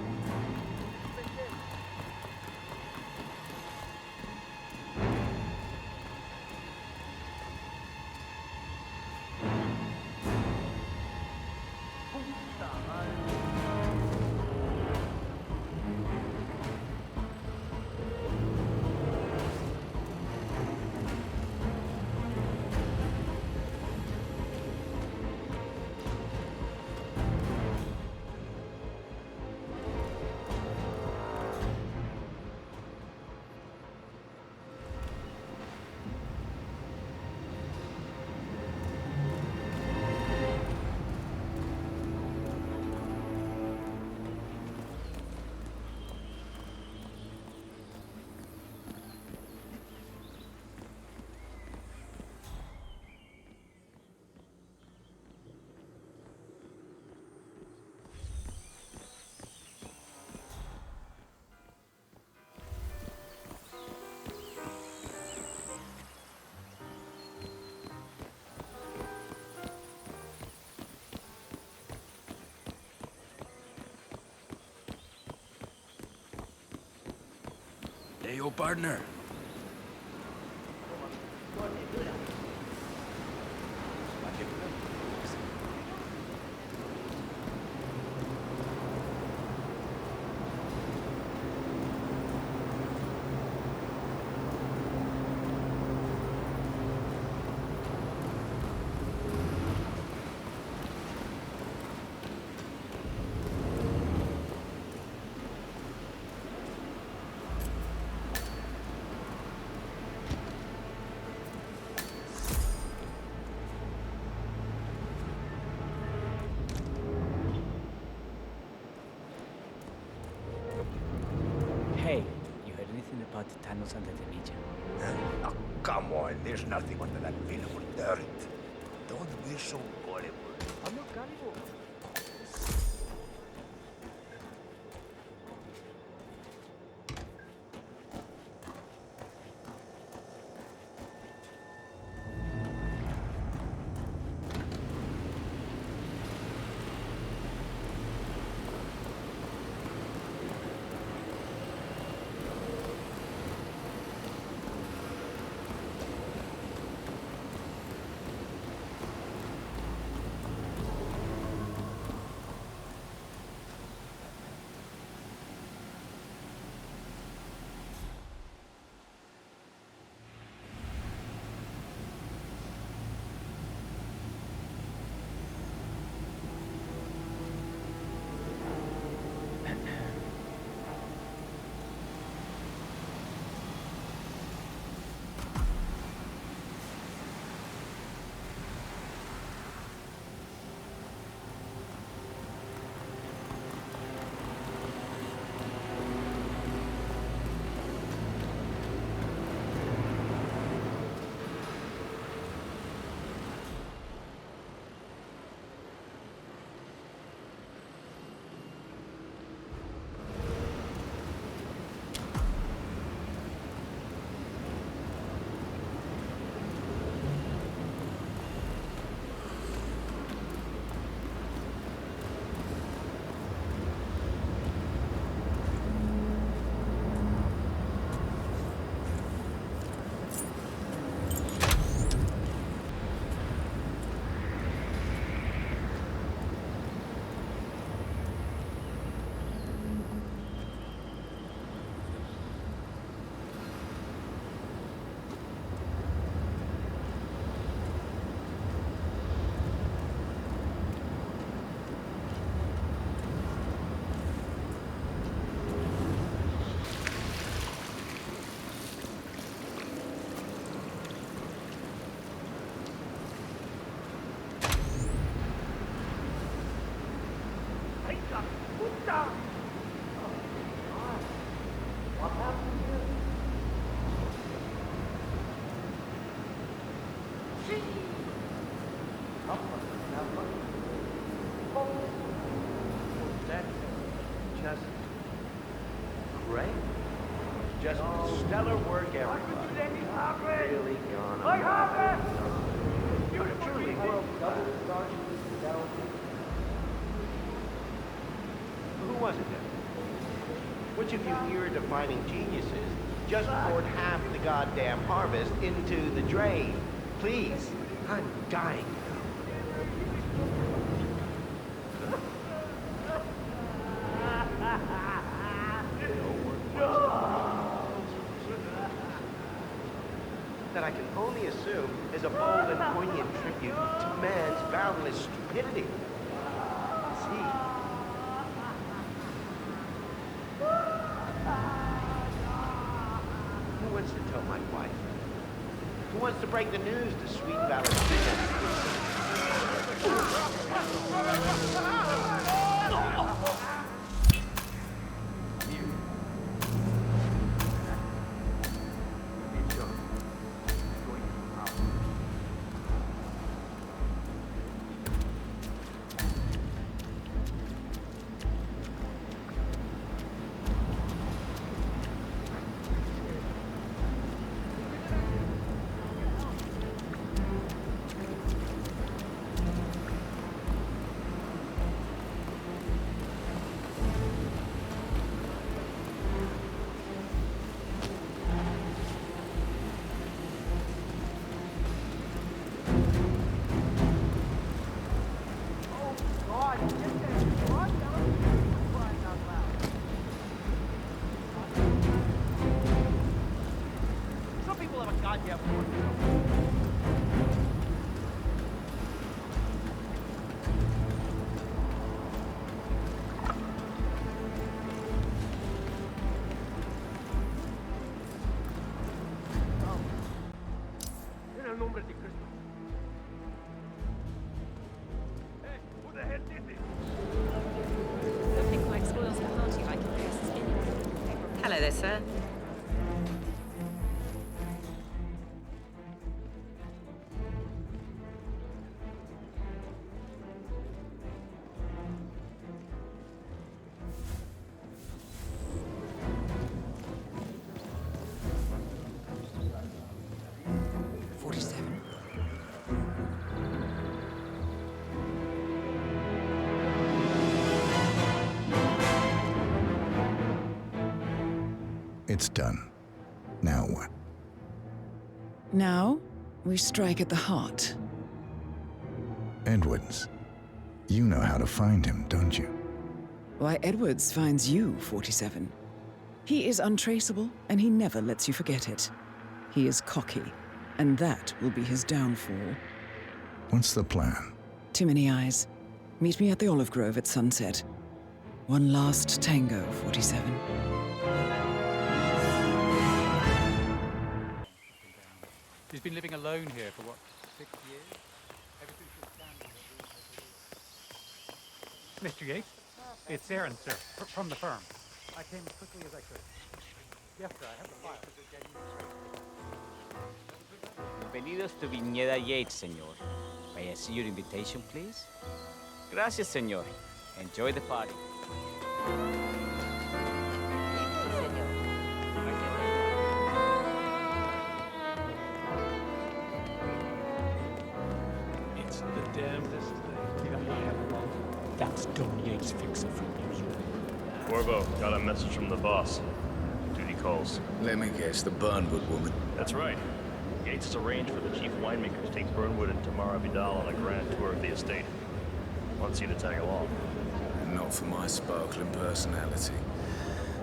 Hey, yo, partner. Hey, you heard anything about the tunnels under the region? Oh, come on. There's nothing under that available dirt. Don't be so gullible. I'm not gullible. Tell her work everybody. Really gone. Truly, world double sergeant down. Who was it then? Which of you era-defining geniuses just poured half the goddamn harvest into the drain? Please, I'm dying. That I can only assume is a bold and poignant tribute to man's boundless stupidity. See? Who wants to tell my wife? Who wants to break the news to sweet Valentina? Hello there, sir. It's done. Now what? Now, we strike at the heart. Edwards. You know how to find him, don't you? Why, Edwards finds you, 47. He is untraceable, and he never lets you forget it. He is cocky, and that will be his downfall. What's the plan? Too many eyes. Meet me at the olive grove at sunset. One last tango, 47. He's been living alone here for what, 6 years? Mr. Yates, it's Aaron, sir, from the firm. I came as quickly as I could. Yes, sir, I have the file. Bienvenidos to Viñeda Yates, señor. May I see your invitation, please? Gracias, señor. Enjoy the party. It's the damnedest thing I ever loved. That's Don Yates fixer from New York. Corvo, got a message from the boss. Duty calls. Let me guess, the Burnwood woman. That's right. Yates has arranged for the chief winemaker to take Burnwood and Tamara Vidal on a grand tour of the estate. Wants you to tag along. Not for my sparkling personality.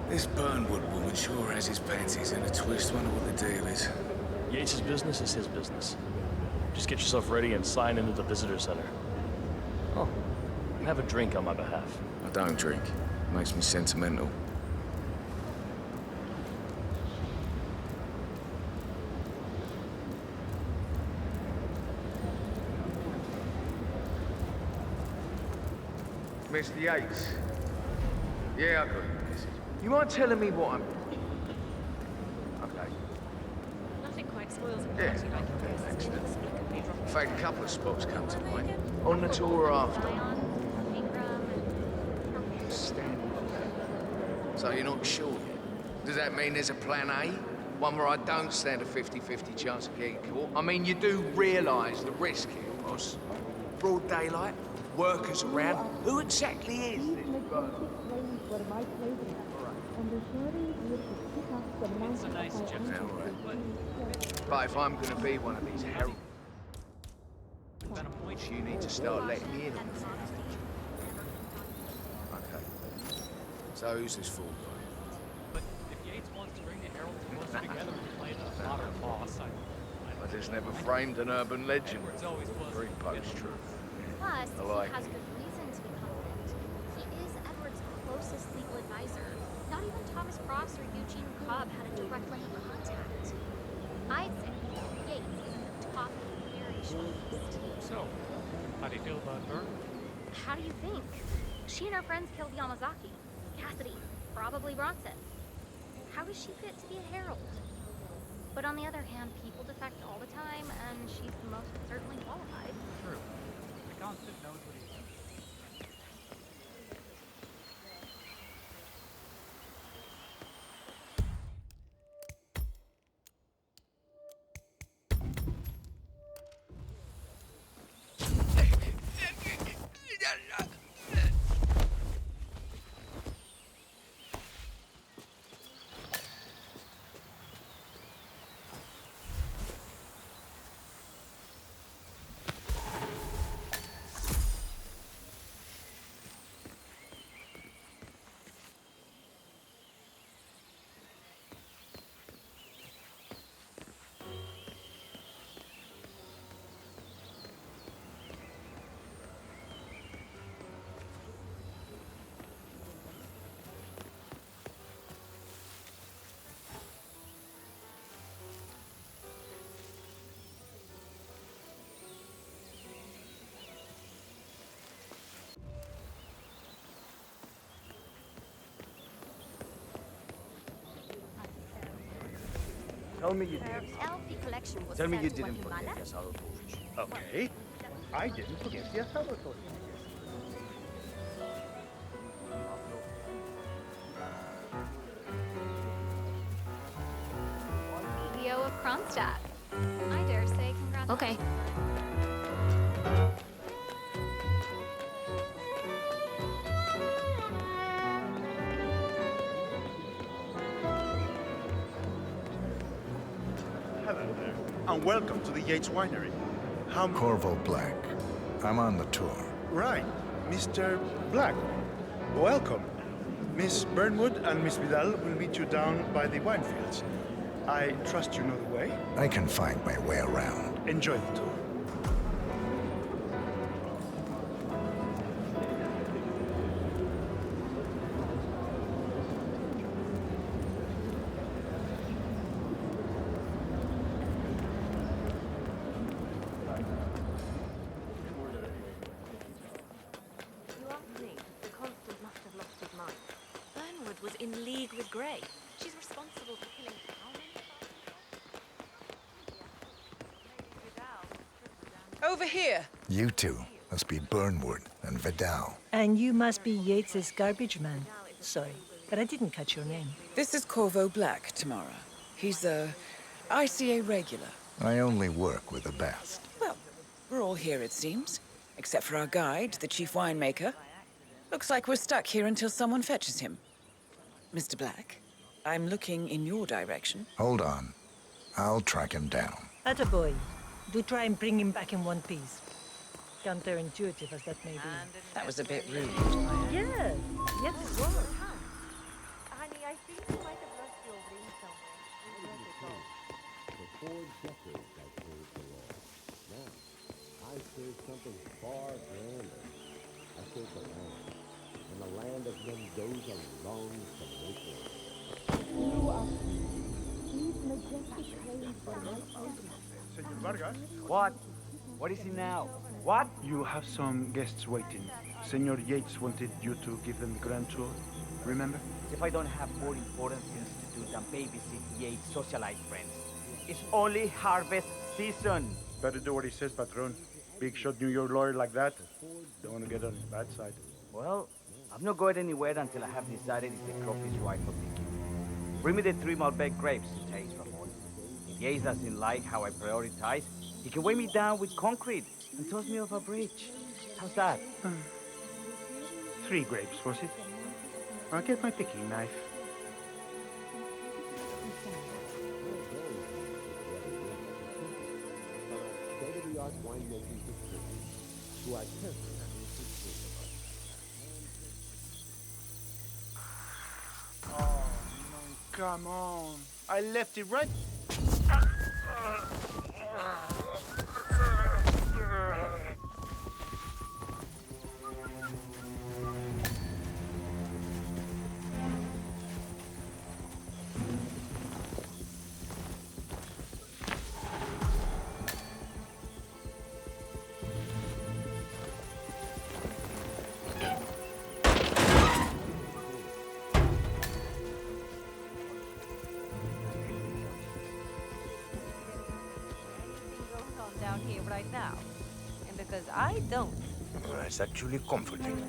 This Burnwood woman sure has his panties in a twist. Wonder what the deal is. Yates' business is his business. Just get yourself ready and sign into the visitor center. Oh, and have a drink on my behalf. I don't drink. Makes me sentimental. Mr. Yates. Yeah, I got your message. You mind telling me what I'm... Okay. Nothing quite spoils a party like a accident. In fact, a couple of spots come to mind. On the tour after. So you're not sure yet? Does that mean there's a plan A? One where I don't stand a 50-50 chance of getting caught. I mean, you do realise the risk here, boss. Broad daylight, workers around. Who exactly is this bird? It's a nice job. Yeah, all right. But if I'm gonna be one of these heralds, you need to start letting me in on the thing. Okay. So who's this fool guy? But if Yates wants to bring the heralds closer together and play the modern boss, I just never framed an urban legend. Very post-truth. Plus, I like he has it. good reason to be confident. He is Edward's closest legal advisor. Not even Thomas Cross or Eugene Cobb had a direct line of contact. I'd say Yates is at the top of the very short list. So, how do you feel about her? How do you think? She and her friends killed Yamazaki. Cassidy, probably Bronson. How is she fit to be a herald? But on the other hand, people defect all the time, and she's most certainly qualified. True. The constant knows what he's doing. Tell me you didn't. Tell me you didn't forget your salvatore. Okay. I didn't forget the salvatore. Leo of Kronstadt. I dare say congrats. Okay. Hello there, and welcome to the Yates Winery. Corvo Black. I'm on the tour. Right, Mr. Black. Welcome. Miss Burnwood and Miss Vidal will meet you down by the wine fields. I trust you know the way. I can find my way around. Enjoy the tour. You ask me, the Constant must have lost his mind. Burnwood was in league with Grey. She's responsible for killing how many? Over here. You two must be Burnwood and Vidal. And you must be Yates's garbage man. Sorry, but I didn't catch your name. This is Corvo Black, Tamara. He's a ICA regular. I only work with the best. Well, we're all here, it seems. Except for our guide, the chief winemaker. Looks like we're stuck here until someone fetches him. Mr. Black, I'm looking in your direction. Hold on. I'll track him down. Attaboy. Do try and bring him back in one piece. Counterintuitive as that may be. That was a bit rude. Yes, yes it was. Honey, I think you might have lost your ring somewhere. For 4 decades I served the law. Now, I serve something far grander. I serve the land. And the land of Mendoza longs to make one. You are these majestic claims for my country. Senor Vargas? What? What is it now? What? You have some guests waiting. Senor Yates wanted you to give them the grand tour. Remember? If I don't have more important things to do than babysit Yates' socialite friends. It's only harvest season. Better do what he says, Patron. Big shot New York lawyer like that. Don't want to get on his bad side. Well, I'm not going anywhere until I have decided if the crop is ripe for picking. Bring me the 3 Malbec grapes to taste before case doesn't like how I prioritize, he can weigh me down with concrete and toss me off a bridge. How's that? 3 grapes, was it? I'll get my picking knife. State-of-the-art winemaking facility who are careful Oh, no, come on. I left it right... down here right now. And because I don't. It's actually comforting.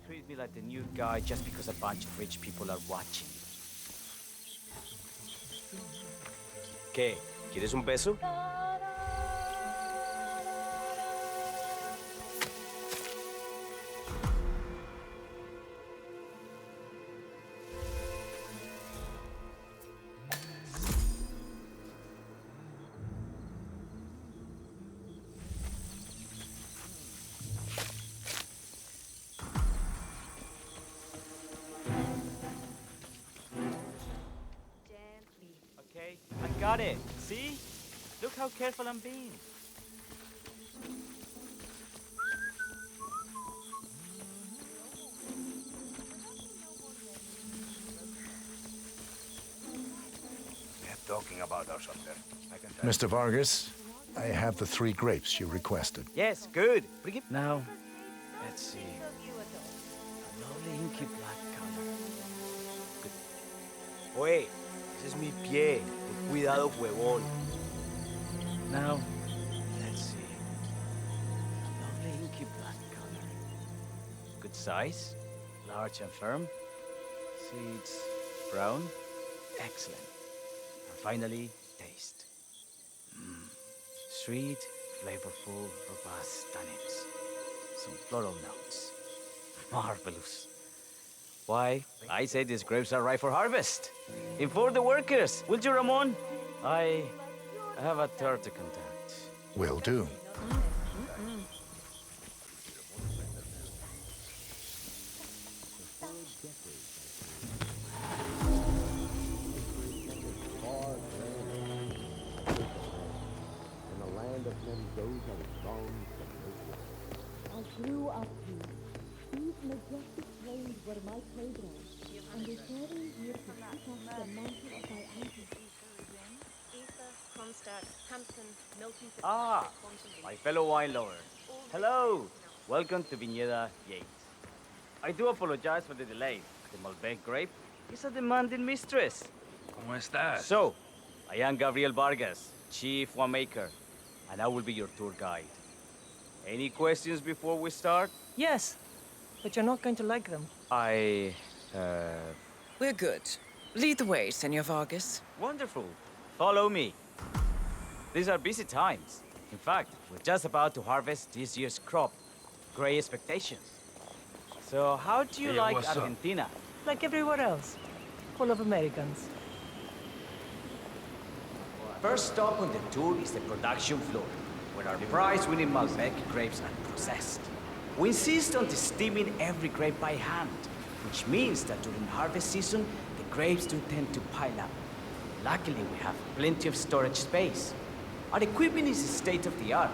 Treat me like the new guy just because a bunch of rich people are watching. ¿Qué? ¿Quieres un beso? Okay, I got it. See? Look how careful I'm being. They're talking about us up there. I can tell. Mr. Vargas, I have the 3 grapes you requested. Yes, good. Bring it now. Let's see. Lovely inky black color. Good. Oye, ese es mi pie. Ten cuidado, huevón. Now, let's see. Lovely inky black color. Good size. Large and firm. Seeds brown. Excellent. And finally, taste. Sweet, flavorful, robust tannins. Some floral notes. Marvelous. Why, I say these grapes are ripe for harvest. Inform the workers, will you, Ramon? I have a tour to conduct. Will do. in the land of Mendoza long I grew up here. These majestic plains were my playground, and they carried here to pick up the mantle of my ancestors. Ah, my fellow wine lover. Hello. Welcome to Viñeda Yates. I do apologize for the delay. The Malbec grape is a demanding mistress. ¿Cómo estás? So, I am Gabriel Vargas, chief winemaker. and I will be your tour guide. Any questions before we start? Yes, but you're not going to like them. We're good. Lead the way, Senor Vargas. Wonderful. Follow me. These are busy times. In fact, we're just about to harvest this year's crop. Great expectations. So how do you like Argentina? Like everywhere else. Full of Americans. First stop on the tour is the production floor, where our prize-winning Malbec grapes are processed. We insist on steaming every grape by hand, which means that during harvest season, the grapes do tend to pile up. Luckily, we have plenty of storage space. Our equipment is state-of-the-art,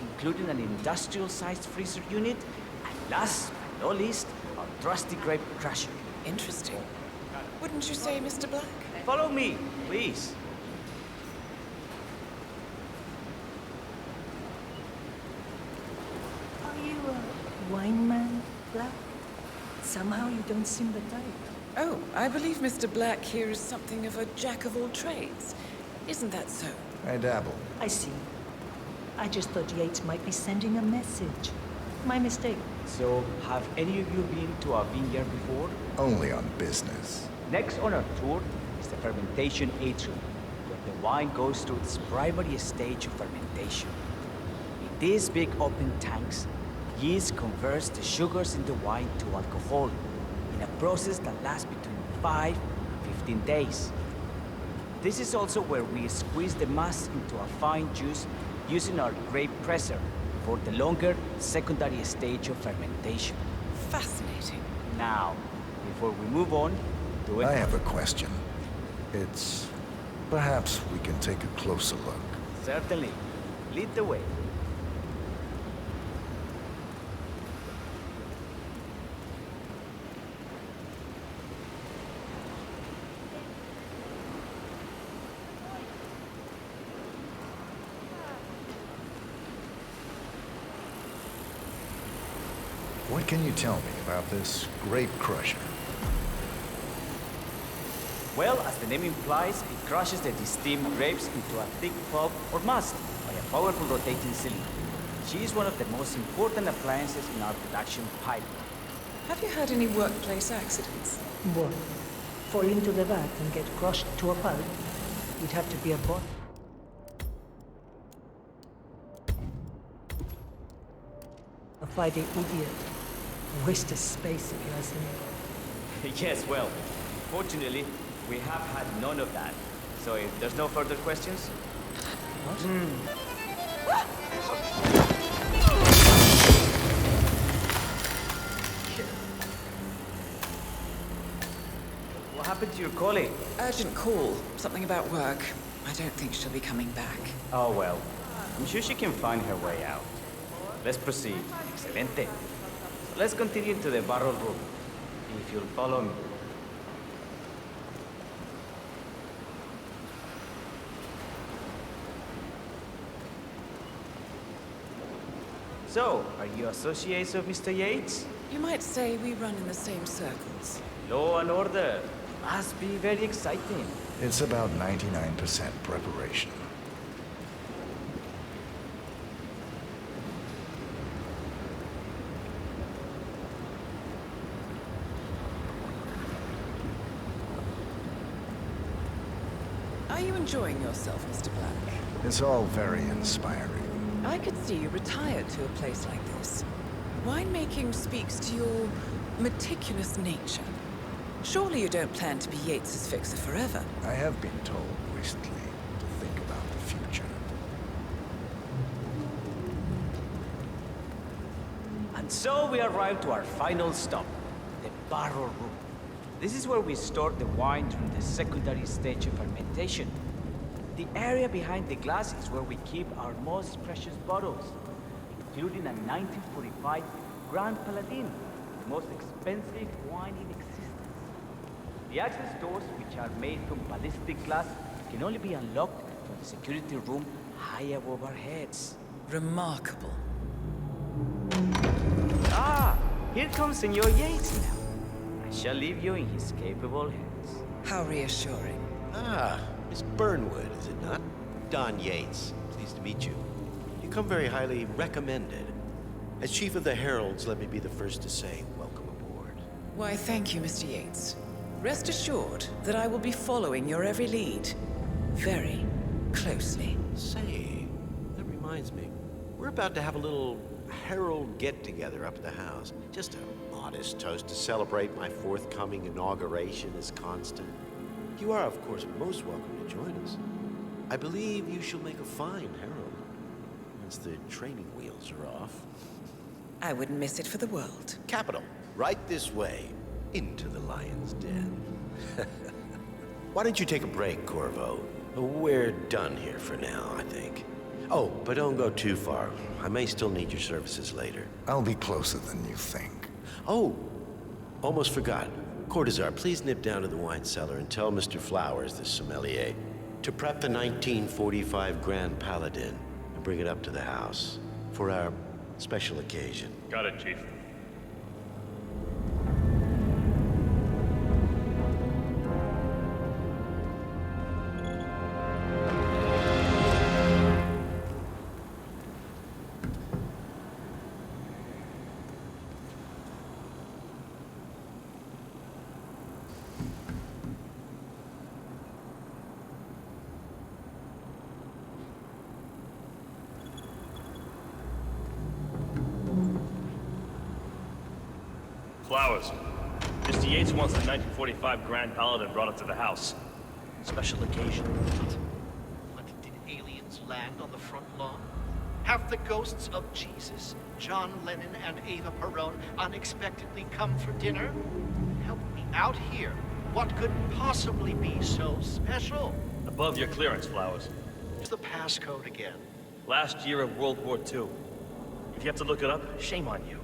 including an industrial-sized freezer unit, and last but not least, our trusty grape crusher. Interesting. Wouldn't you say, Mr. Black? Follow me, please. Are you a wine man, Black? Somehow you don't seem the type. Oh, I believe Mr. Black here is something of a jack of all trades. Isn't that so? I dabble. I see. I just thought Yates might be sending a message. My mistake. So, have any of you been to a vineyard before? Only on business. Next on our tour is the fermentation atrium, where the wine goes through its primary stage of fermentation. In these big open tanks, yeast converts the sugars in the wine to alcohol, in a process that lasts between 5 and 15 days. This is also where we squeeze the mass into a fine juice using our grape presser for the longer secondary stage of fermentation. Fascinating. Now, before we move on, I have a question. It's... perhaps we can take a closer look. Certainly. Lead the way. What can you tell me about this grape crusher? Well, as the name implies, it crushes the steamed grapes into a thick pulp or must by a powerful rotating cylinder. She is one of the most important appliances in our production pipeline. Have you had any workplace accidents? What? Fall into the vat and get crushed to a pulp? You'd have to be a bot. A 5-day idiot. A waste of space, if you ask me. Yes, well, fortunately, we have had none of that. So if there's no further questions... What happened to your colleague? Urgent call. Something about work. I don't think she'll be coming back. Oh, well. I'm sure she can find her way out. Let's proceed. Excelente. Let's continue to the barrel room, if you'll follow me. So, are you associates of Mr. Yates? You might say we run in the same circles. Law and order. Must be very exciting. It's about 99% preparation. Are you enjoying yourself, Mr. Black? It's all very inspiring. I could see you retired to a place like this. Winemaking speaks to your meticulous nature. Surely you don't plan to be Yates's fixer forever. I have been told recently to think about the future. And so we arrive to our final stop, the barrel room. This is where we store the wine during the secondary stage of fermentation. The area behind the glass is where we keep our most precious bottles, including a 1945 Grand Paladin, the most expensive wine in existence. The access doors, which are made from ballistic glass, can only be unlocked from the security room high above our heads. Remarkable. Ah, here comes Senor Yates now. I shall leave you in his capable hands. How reassuring. Ah, Miss Burnwood, is it not? Don Yates. Pleased to meet you. come very highly recommended. As Chief of the Heralds, let me be the first to say, welcome aboard. Why, thank you, Mr. Yates. Rest assured that I will be following your every lead very closely. Say, that reminds me. We're about to have a little Herald get-together up at the house. Just a modest toast to celebrate my forthcoming inauguration as Constant. You are, of course, most welcome to join us. I believe you shall make a fine Herald, once the training wheels are off. I wouldn't miss it for the world. Capital. Right this way, into the lion's den. Why don't you take a break, Corvo? We're done here for now, I think. Oh, but don't go too far. I may still need your services later. I'll be closer than you think. Oh, almost forgot. Cortazar, please nip down to the wine cellar and tell Mr. Flowers, the sommelier, to prep the 1945 Grand Paladin and bring it up to the house for our special occasion. Got it, Chief. Flowers. Mr. Yates wants the 1945 Grand Paladin brought up to the house. Special occasion. What, did aliens land on the front lawn? Have the ghosts of Jesus, John Lennon, and Eva Perón unexpectedly come for dinner? Help me out here. What could possibly be so special? Above your clearance, Flowers. What's the passcode again? Last year of World War II. If you have to look it up, shame on you.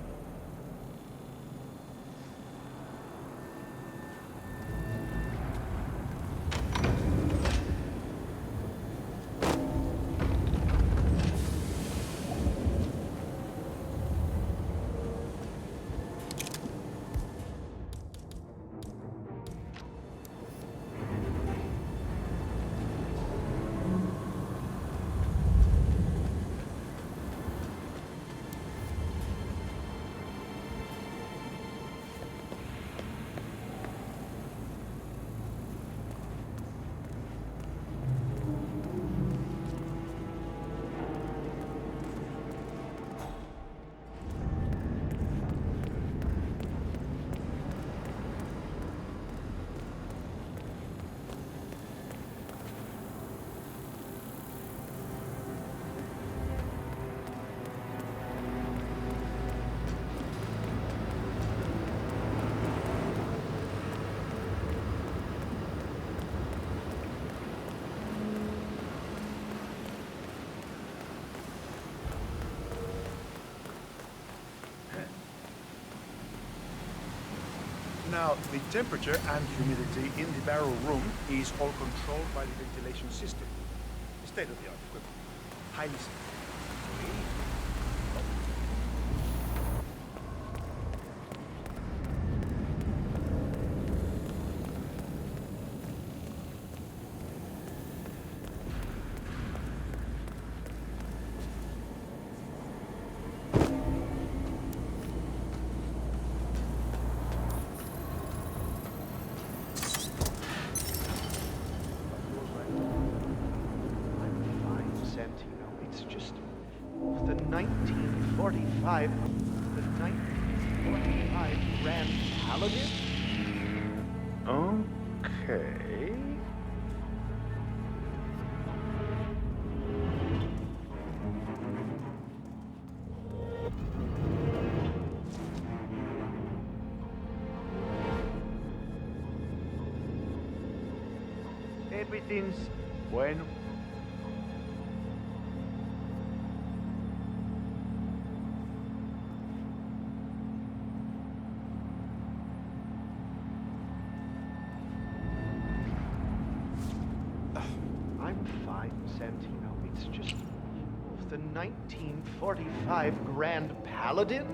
Now, the temperature and humidity in the barrel room is all controlled by the ventilation system. State-of-the-art equipment. Highly safe. It's just the 1945 Grand Paladin? Okay. Everything's bueno. I'm fine, Santino. It's just the 1945 Grand Paladin.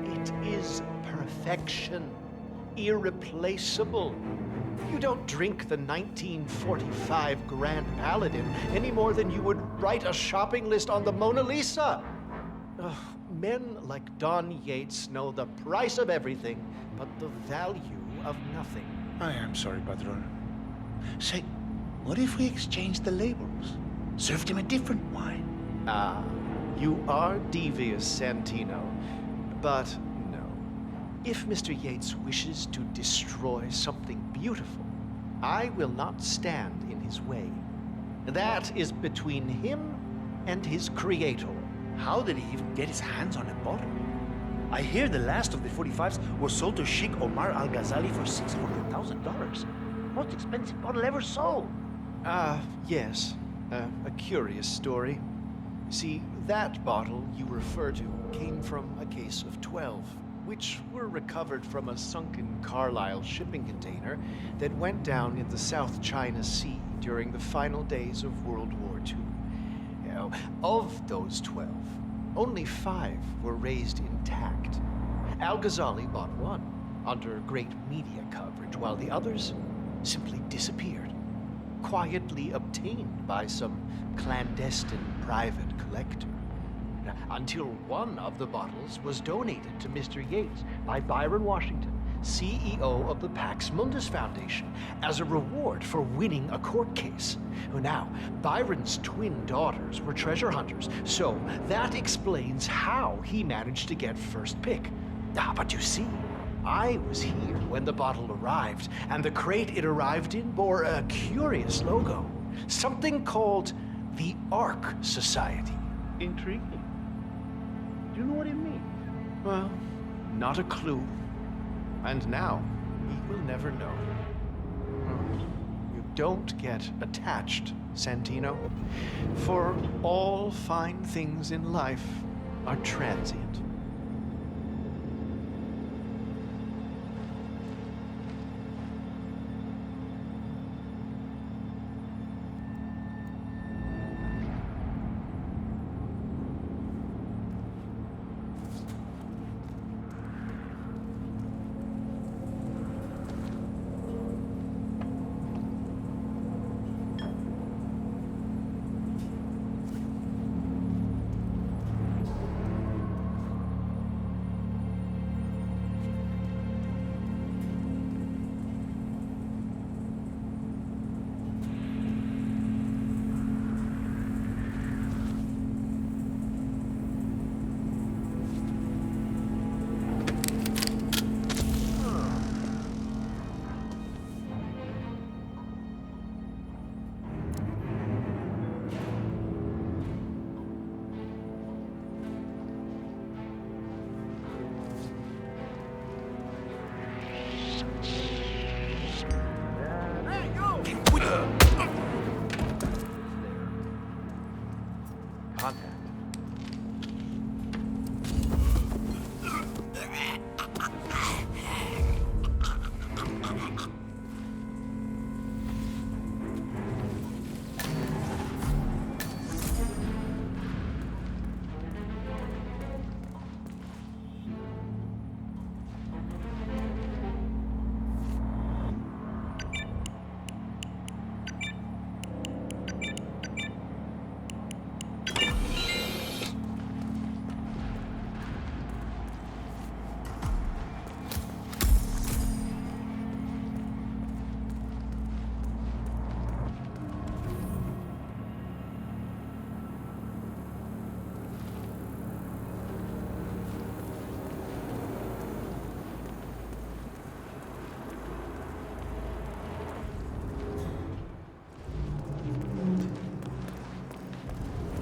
It is perfection. irreplaceable. You don't drink the 1945 Grand Paladin any more than you would write a shopping list on the Mona Lisa. Ugh, men like Don Yates know the price of everything, but the value of nothing. I am sorry, Patron. Say, what if we exchange the labels? Served him a different wine. Ah, you are devious, Santino. But no. If Mr. Yates wishes to destroy something beautiful, I will not stand in his way. That is between him and his creator. How did he even get his hands on a bottle? I hear the last of the 45s was sold to Sheikh Omar Al-Ghazali for $600,000. Most expensive bottle ever sold. Yes. A curious story. See, that bottle you refer to came from a case of 12, which were recovered from a sunken Carlisle shipping container that went down in the South China Sea during the final days of World War II. Now, of those 12, only 5 were raised intact. Al-Ghazali bought one under great media coverage, while the others simply disappeared, quietly obtained by some clandestine private collector. Until one of the bottles was donated to Mr. Yates by Byron Washington, CEO of the Pax Mundus Foundation, as a reward for winning a court case. Now, Byron's twin daughters were treasure hunters, so that explains how he managed to get first pick. But you see, I was here when the bottle arrived, and the crate it arrived in bore a curious logo. Something called the Ark Society. Intriguing. Do you know what it means? Well, not a clue. And now, we will never know. You don't get attached, Santino. For all fine things in life are transient.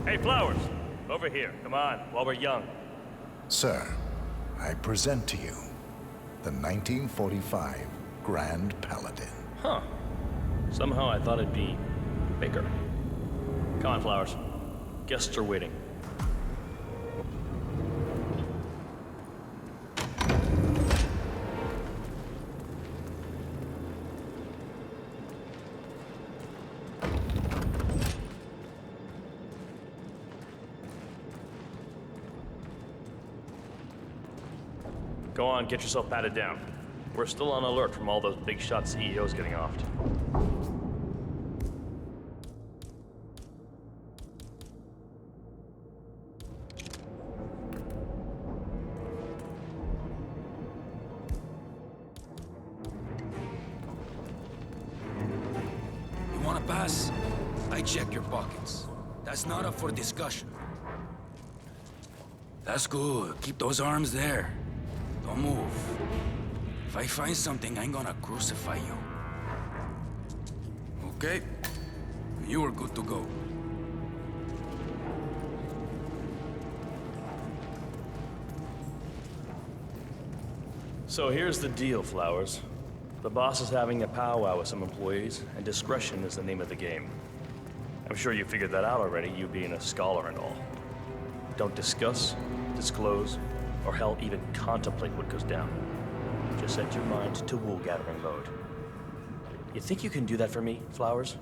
Hey, Flowers! Over here, come on, while we're young. Sir, I present to you the 1945 Grand Paladin. Huh. Somehow I thought it'd be bigger. Come on, Flowers. Guests are waiting. Go on, get yourself patted down. We're still on alert from all those big shot CEOs getting offed. You wanna pass? I check your pockets. That's not up for discussion. That's good. Keep those arms there. Don't move. If I find something, I'm gonna crucify you. Okay? You are good to go. So here's the deal, Flowers. The boss is having a powwow with some employees, and discretion is the name of the game. I'm sure you figured that out already, you being a scholar and all. Don't discuss, disclose, or hell, even contemplate what goes down. Just set your mind to wool-gathering mode. You think you can do that for me, Flowers?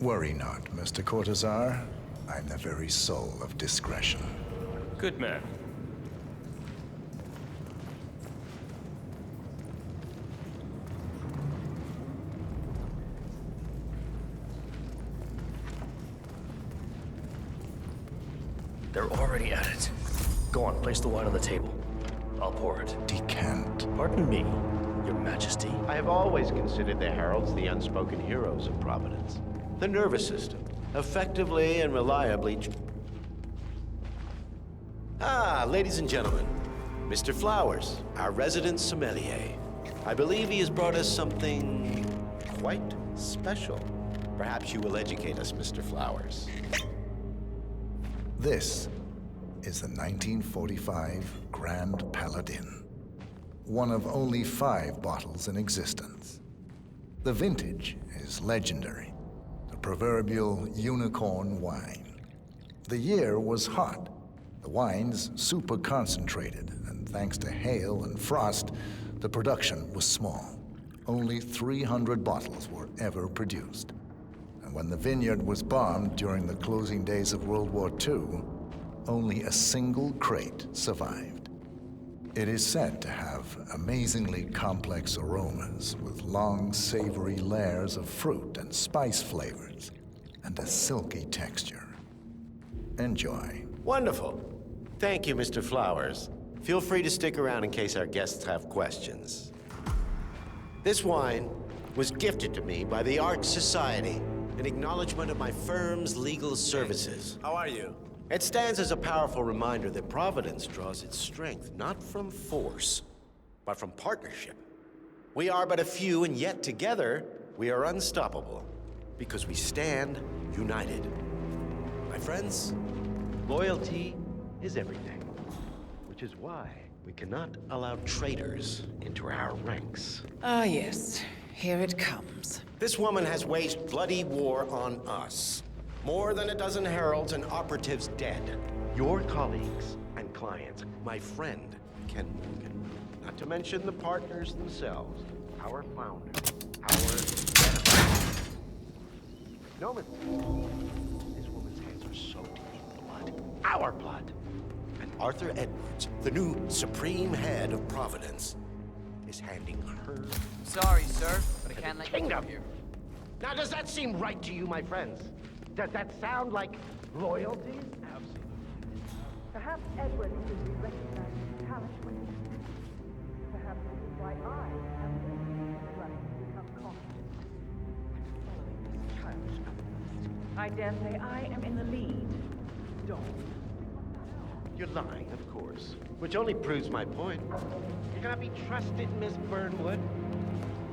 Worry not, Mr. Cortazar. I'm the very soul of discretion. Good man. They're already at it. Go on, place the wine on the table. I'll pour it. Decant. Pardon me, Your Majesty. I have always considered the heralds the unspoken heroes of Providence. The nervous system, effectively and reliably... ladies and gentlemen, Mr. Flowers, our resident sommelier. I believe he has brought us something quite special. Perhaps you will educate us, Mr. Flowers. This is the 1945 Grand Paladin, one of only 5 bottles in existence. The vintage is legendary, the proverbial unicorn wine. The year was hot, the wine's super concentrated, and thanks to hail and frost, the production was small. Only 300 bottles were ever produced. And when the vineyard was bombed during the closing days of World War II, only a single crate survived. It is said to have amazingly complex aromas with long, savory layers of fruit and spice flavors, and a silky texture. Enjoy. Wonderful. Thank you, Mr. Flowers. Feel free to stick around in case our guests have questions. This wine was gifted to me by the Art Society in acknowledgement of my firm's legal services. How are you? It stands as a powerful reminder that Providence draws its strength not from force, but from partnership. We are but a few, and yet together we are unstoppable because we stand united. My friends, loyalty is everything, which is why we cannot allow traitors into our ranks. Ah, yes. Here it comes. This woman has waged bloody war on us. More than a dozen heralds and operatives dead. Your colleagues and clients, my friend, Ken Morgan. Not to mention the partners themselves, our founder, No, Miss. This woman's hands are soaked in blood. Our blood. And Arthur Edwards, the new supreme head of Providence, is handing her... Sorry, sir, but I can't let you Kingdom. go here. Now, does that seem right to you, my friends? Does that sound like loyalty? Absolutely. Perhaps Edward will recognize his talent when he... Perhaps this is why I have running to become confident. Following this childish governance, I dare say I am in the lead. Don't. You're lying, of course. Which only proves my point. You cannot be trusted, Miss Burnwood.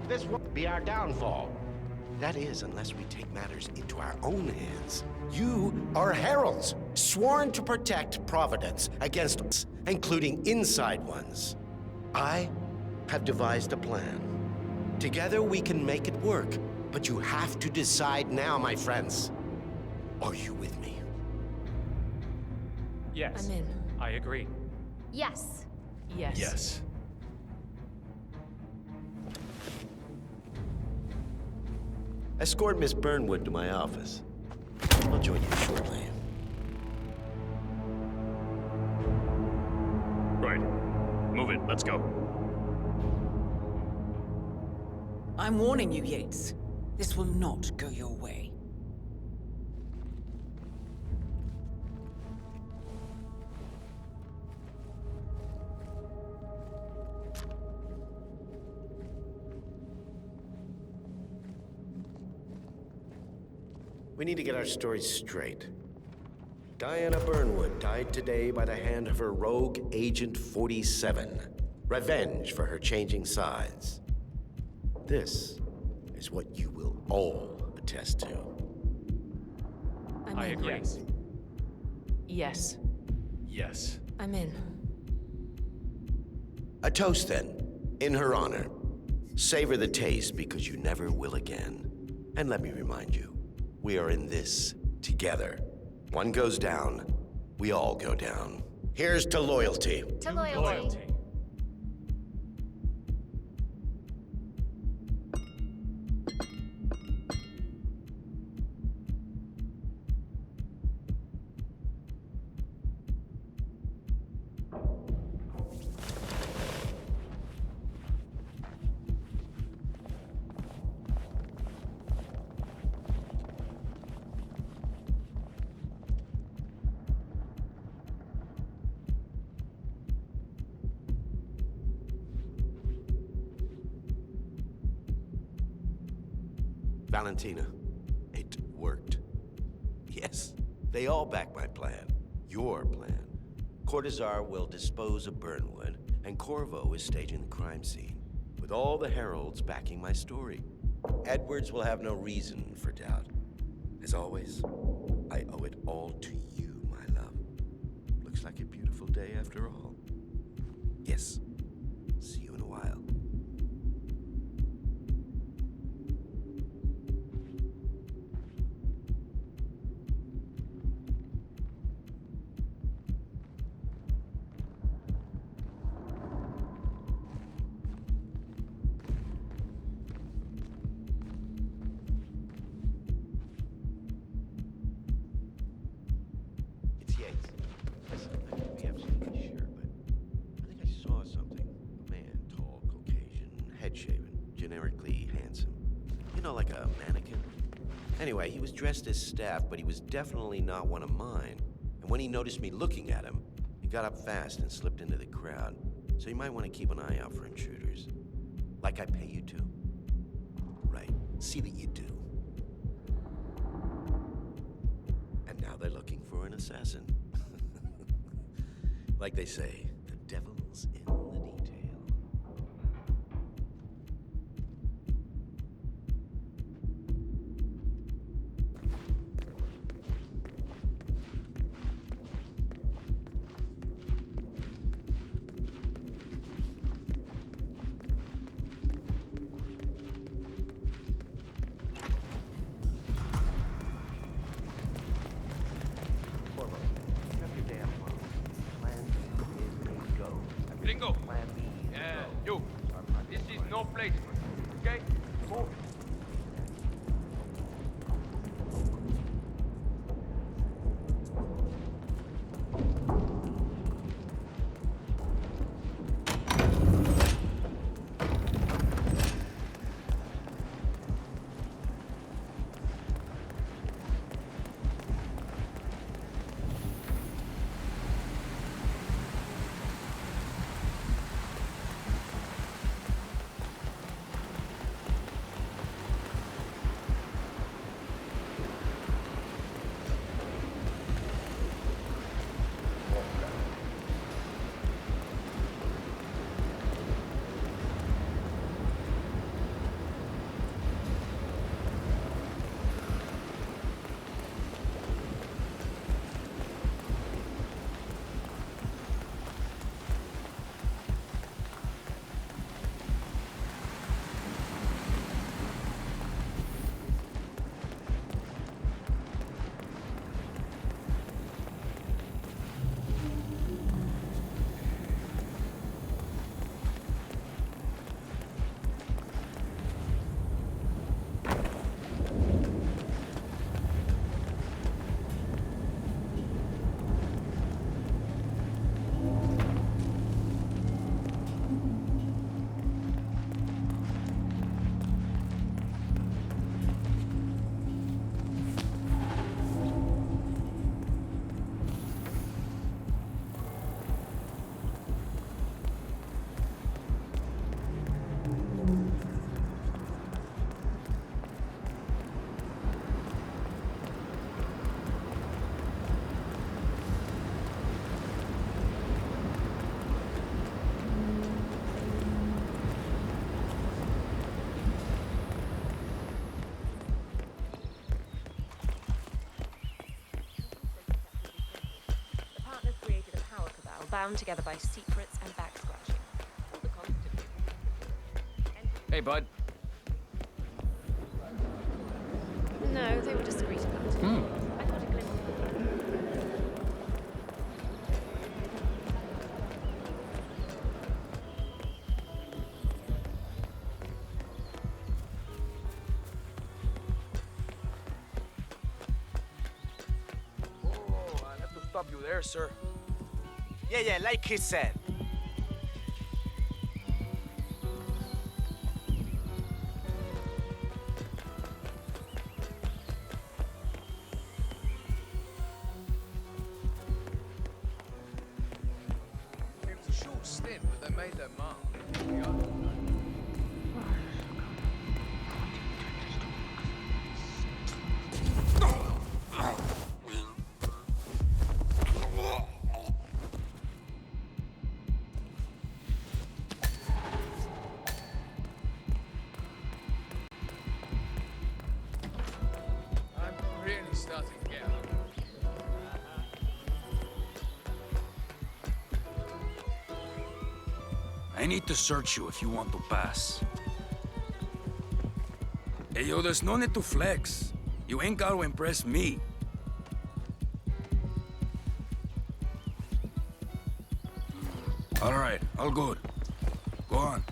This won't be our downfall. That is, unless we take matters into our own hands. You are heralds, sworn to protect Providence against us, including inside ones. I have devised a plan. Together we can make it work, but you have to decide now, my friends. Are you with me? Yes. I'm in. I agree. Yes. Yes. Yes. Escort Miss Burnwood to my office. I'll join you shortly. Right. Move it. Let's go. I'm warning you, Yates. This will not go your way. We need to get our stories straight. Diana Burnwood died today by the hand of her rogue Agent 47. Revenge for her changing sides. This is what you will all attest to. I agree. Yes. Yes. I'm in. A toast then, in her honor. Savor the taste because you never will again. And let me remind you, we are in this together. One goes down, we all go down. Here's to loyalty. To loyalty. Valentina, it worked. Yes, they all back my plan. Your plan. Cortazar will dispose of Burnwood, and Corvo is staging the crime scene, with all the heralds backing my story. Edwards will have no reason for doubt. As always, I owe it all to you, my love. Looks like a beautiful day after all. Yes, see you in a while. Anyway, he was dressed as staff, but he was definitely not one of mine. And when he noticed me looking at him, he got up fast and slipped into the crowd. So you might want to keep an eye out for intruders. Like I pay you to. Right, see that you do. And now they're looking for an assassin. Like they say, the devil's in the detail. Gringo! Yeah, you. This is no place, okay? Move. bound together by secrets and back scratching. All the constant. Hey, bud. No, they were discreet about it. I got a glimpse. Oh, I have to stop you there, sir. Yeah, like he said. It was a short stint, but they made their mark. I'm really starting to get hungry. I need to search you if you want to pass. Hey, yo, there's no need to flex. You ain't got to impress me. All right, all good. Go on.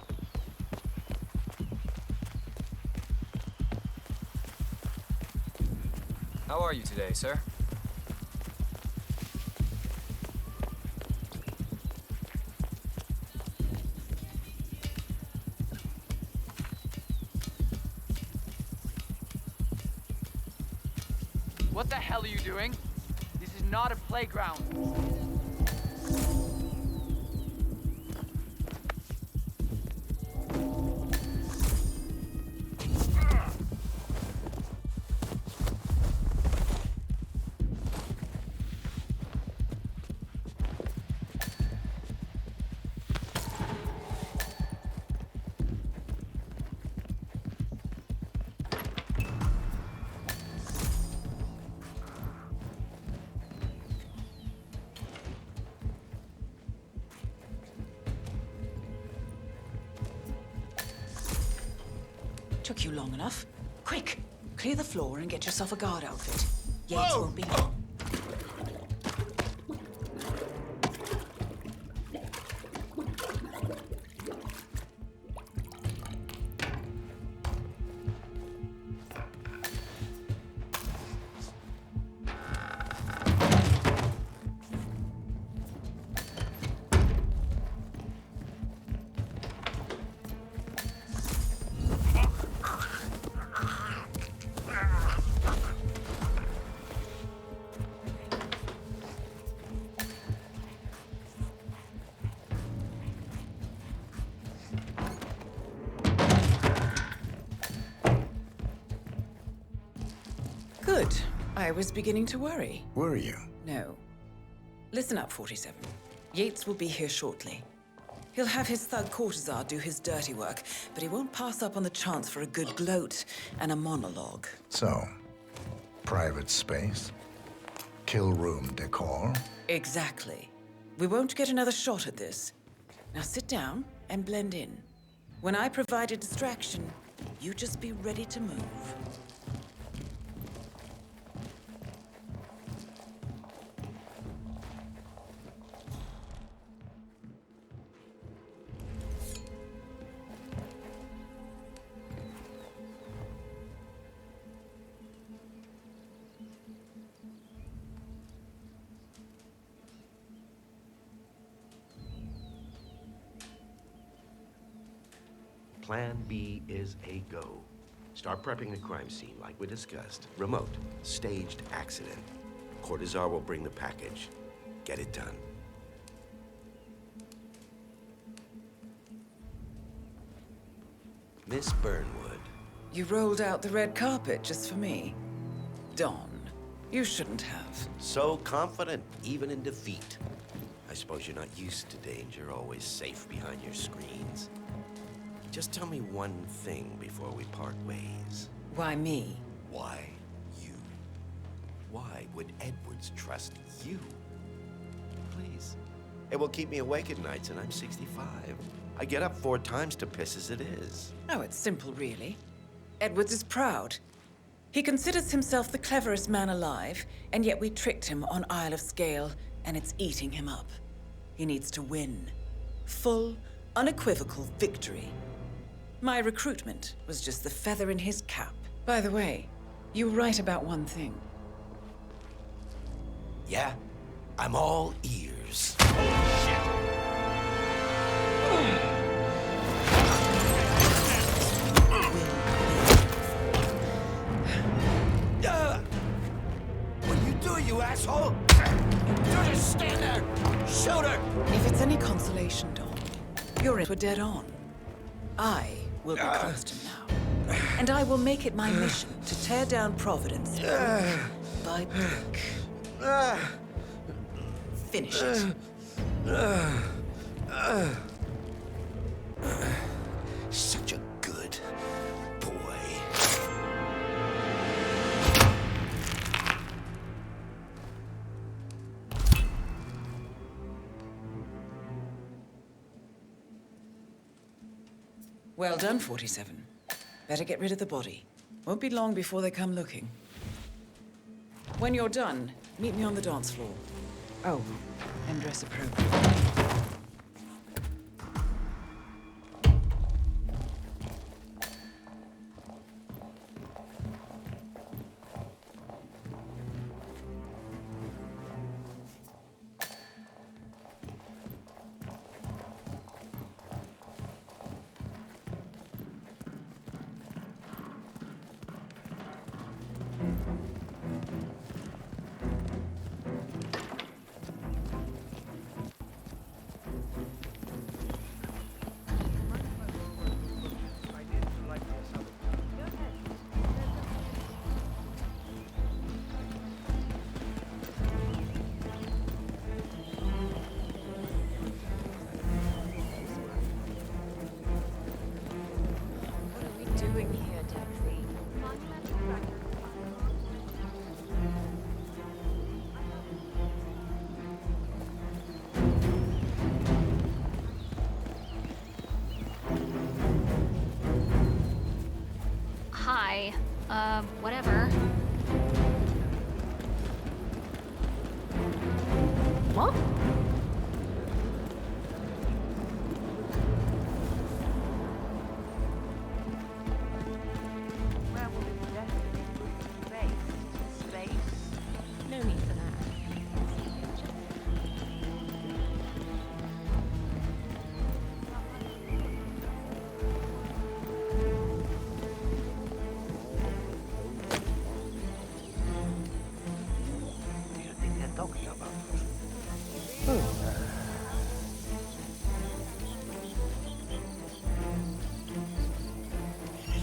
How are you today, sir? What the hell are you doing? This is not a playground. Took you long enough. Quick, clear the floor and get yourself a guard outfit. Yates won't be long. Good. I was beginning to worry. Were you? No. Listen up, 47. Yates will be here shortly. He'll have his thug courtesan do his dirty work, but he won't pass up on the chance for a good gloat and a monologue. So, private space? Kill room decor? Exactly. We won't get another shot at this. Now sit down and blend in. When I provide a distraction, you just be ready to move. Plan B is a go. Start prepping the crime scene like we discussed. Remote, staged accident. Cortazar will bring the package. Get it done. Miss Burnwood. You rolled out the red carpet just for me. Don, you shouldn't have. So confident, even in defeat. I suppose you're not used to danger, always safe behind your screens. Just tell me one thing before we part ways. Why me? Why you? Why would Edwards trust you? Please. It will keep me awake at nights, and I'm 65. I get up 4 times to piss as it is. Oh, it's simple, really. Edwards is proud. He considers himself the cleverest man alive, and yet we tricked him on Isle of Scale, and it's eating him up. He needs to win. Full, unequivocal victory. My recruitment was just the feather in his cap. By the way, you were right about one thing. Yeah? I'm all ears. What are you doing, you asshole? You just stand there! Shoot her! If it's any consolation, Don, you're in for dead on. I will be constant now. And I will make it my mission to tear down Providence brick by brick. Finish it. Such a good boy. Well done, 47. Better get rid of the body. Won't be long before they come looking. When you're done, meet me on the dance floor. Oh, and dress appropriately. Whatever. What? Where will it be destined? Space? No need for that.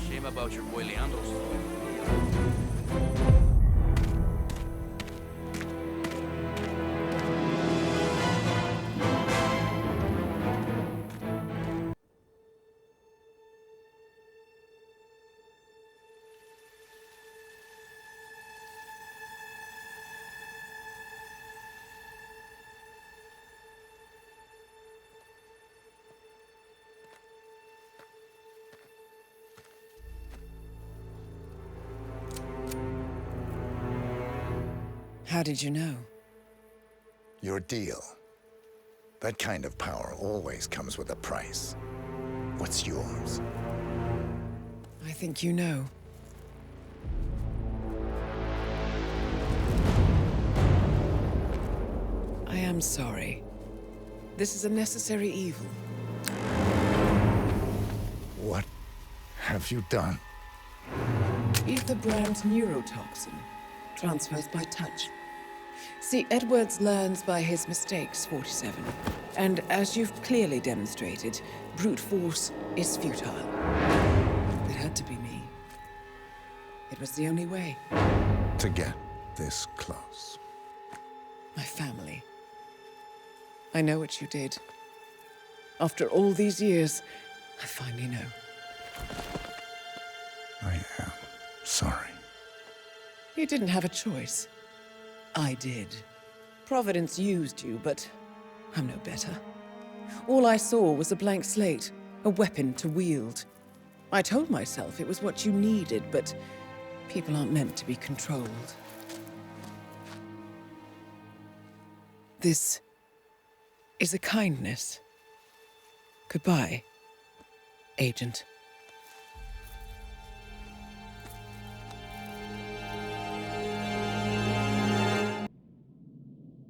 Shame about your boy Leandro's story. How did you know? Your deal. That kind of power always comes with a price. What's yours? I think you know. I am sorry. This is a necessary evil. What have you done? Ether brand neurotoxin transfers by touch. See, Edwards learns by his mistakes, 47. And as you've clearly demonstrated, brute force is futile. It had to be me. It was the only way. To get this close. My family. I know what you did. After all these years, I finally know. I am sorry. You didn't have a choice. I did. Providence used you, but I'm no better. All I saw was a blank slate, a weapon to wield. I told myself it was what you needed, but people aren't meant to be controlled. This is a kindness. Goodbye, Agent.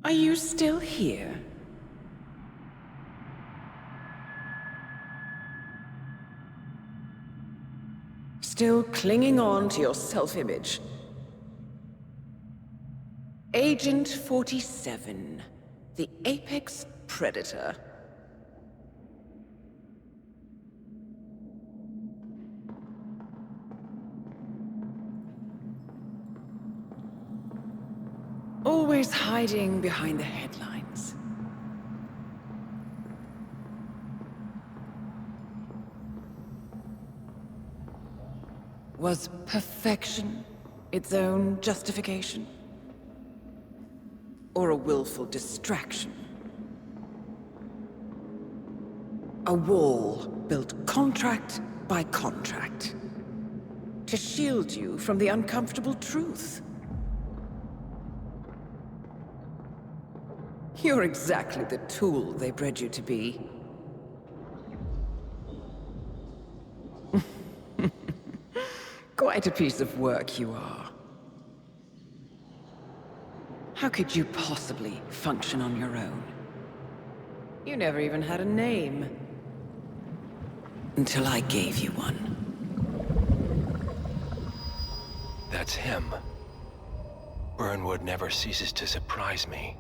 Are you still here? Still clinging on to your self-image? Agent 47, the apex predator. Always hiding behind the headlines. Was perfection its own justification? Or a willful distraction? A wall built contract by contract to shield you from the uncomfortable truth. You're exactly the tool they bred you to be. Quite a piece of work you are. How could you possibly function on your own? You never even had a name. Until I gave you one. That's him. Burnwood never ceases to surprise me.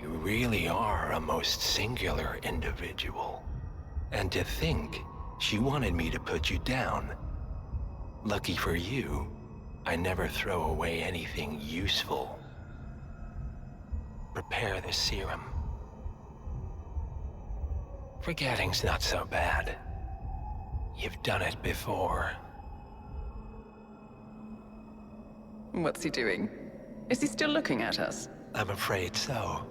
You really are a most singular individual. And to think she wanted me to put you down. Lucky for you, I never throw away anything useful. Prepare the serum. Forgetting's not so bad. You've done it before. What's he doing? Is he still looking at us? I'm afraid so.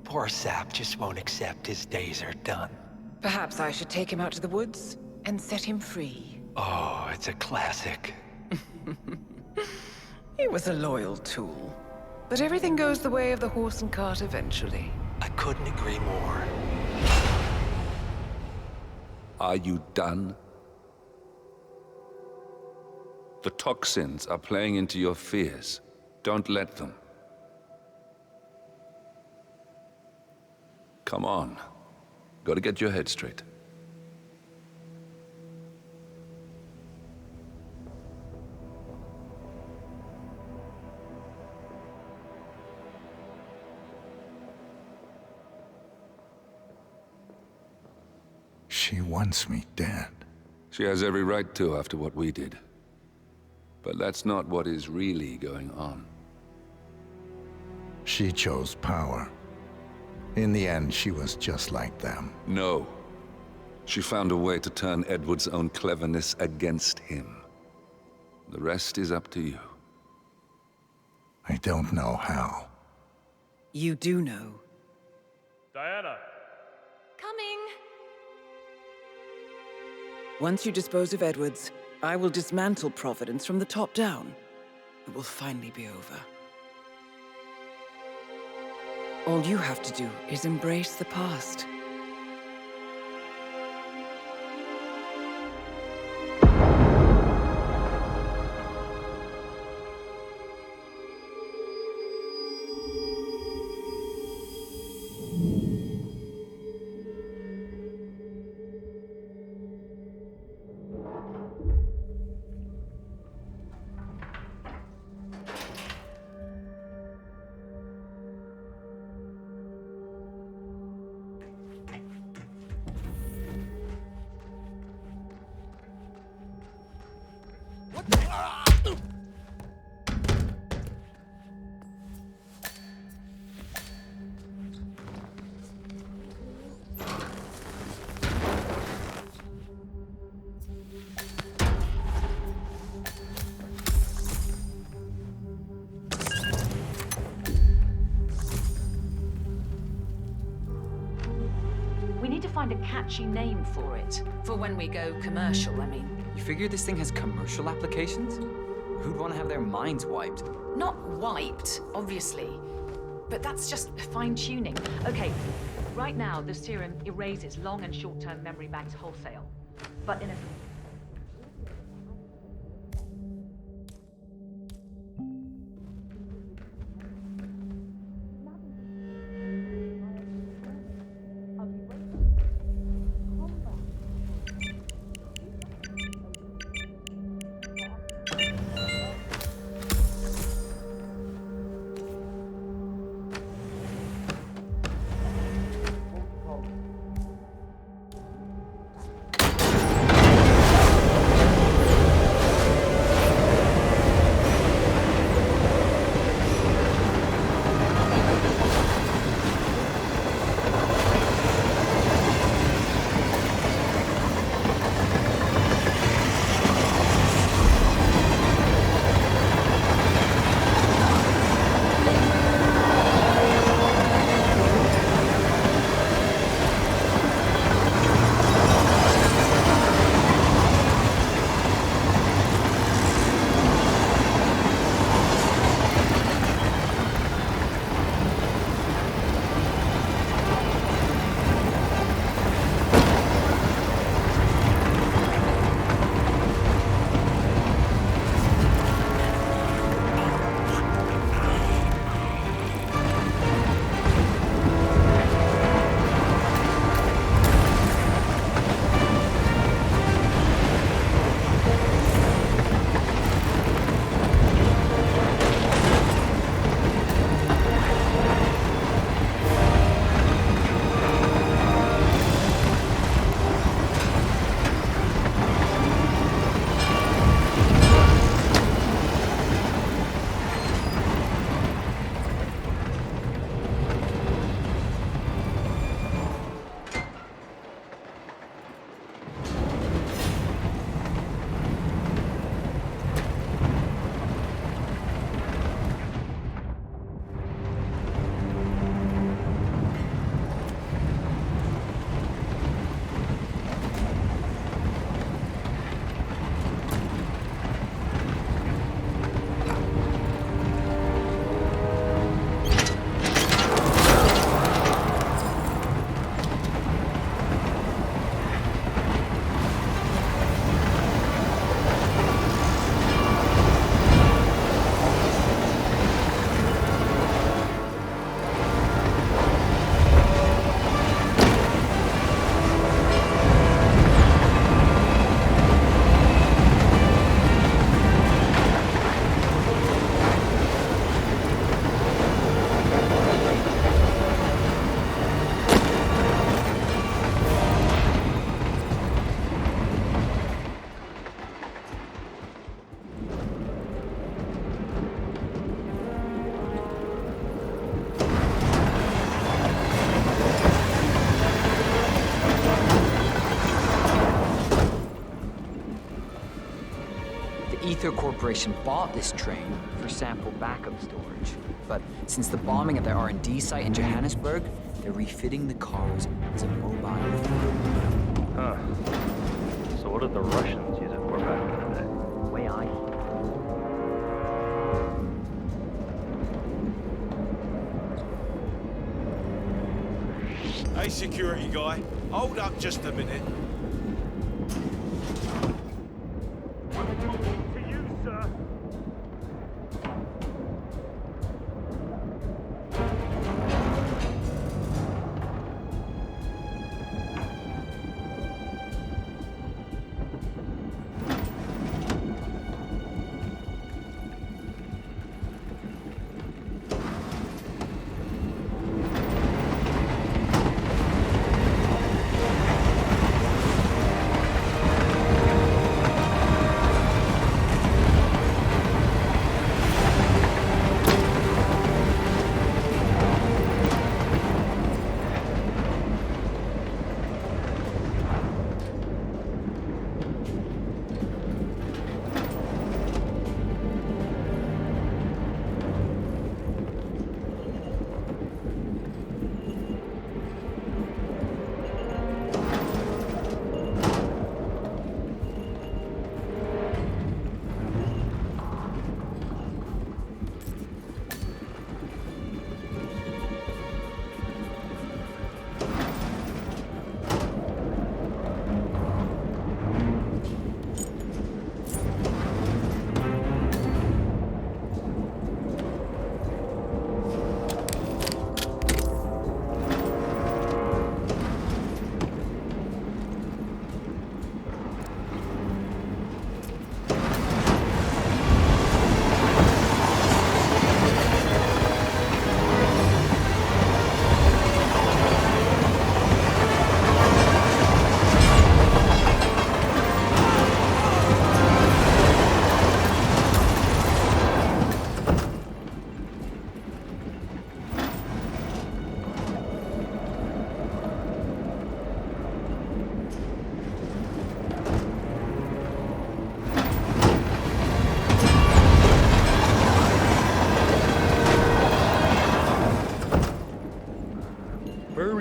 Poor sap just won't accept his days are done. Perhaps I should take him out to the woods and set him free. Oh, it's a classic. He was a loyal tool. But everything goes the way of the horse and cart eventually. I couldn't agree more. Are you done? The toxins are playing into your fears. Don't let them. Come on. Gotta get your head straight. She wants me dead. She has every right to after what we did. But that's not what is really going on. She chose power. In the end, she was just like them. No. She found a way to turn Edward's own cleverness against him. The rest is up to you. I don't know how. You do know. Diana! Coming! Once you dispose of Edwards, I will dismantle Providence from the top down. It will finally be over. All you have to do is embrace the past. to find a catchy name for it. For when we go commercial, I mean. You figure this thing has commercial applications? Who'd want to have their minds wiped? Not wiped, obviously. But that's just fine-tuning. Okay, right now the serum erases long and short-term memory banks wholesale. But in a... Ether Corporation bought this train for sample backup storage. But since the bombing of their R&D site in Johannesburg, they're refitting the cars as a mobile fleet. Huh. So what did the Russians use it for back in the day? Way I... Hey, security guy. Hold up just a minute. To you, sir.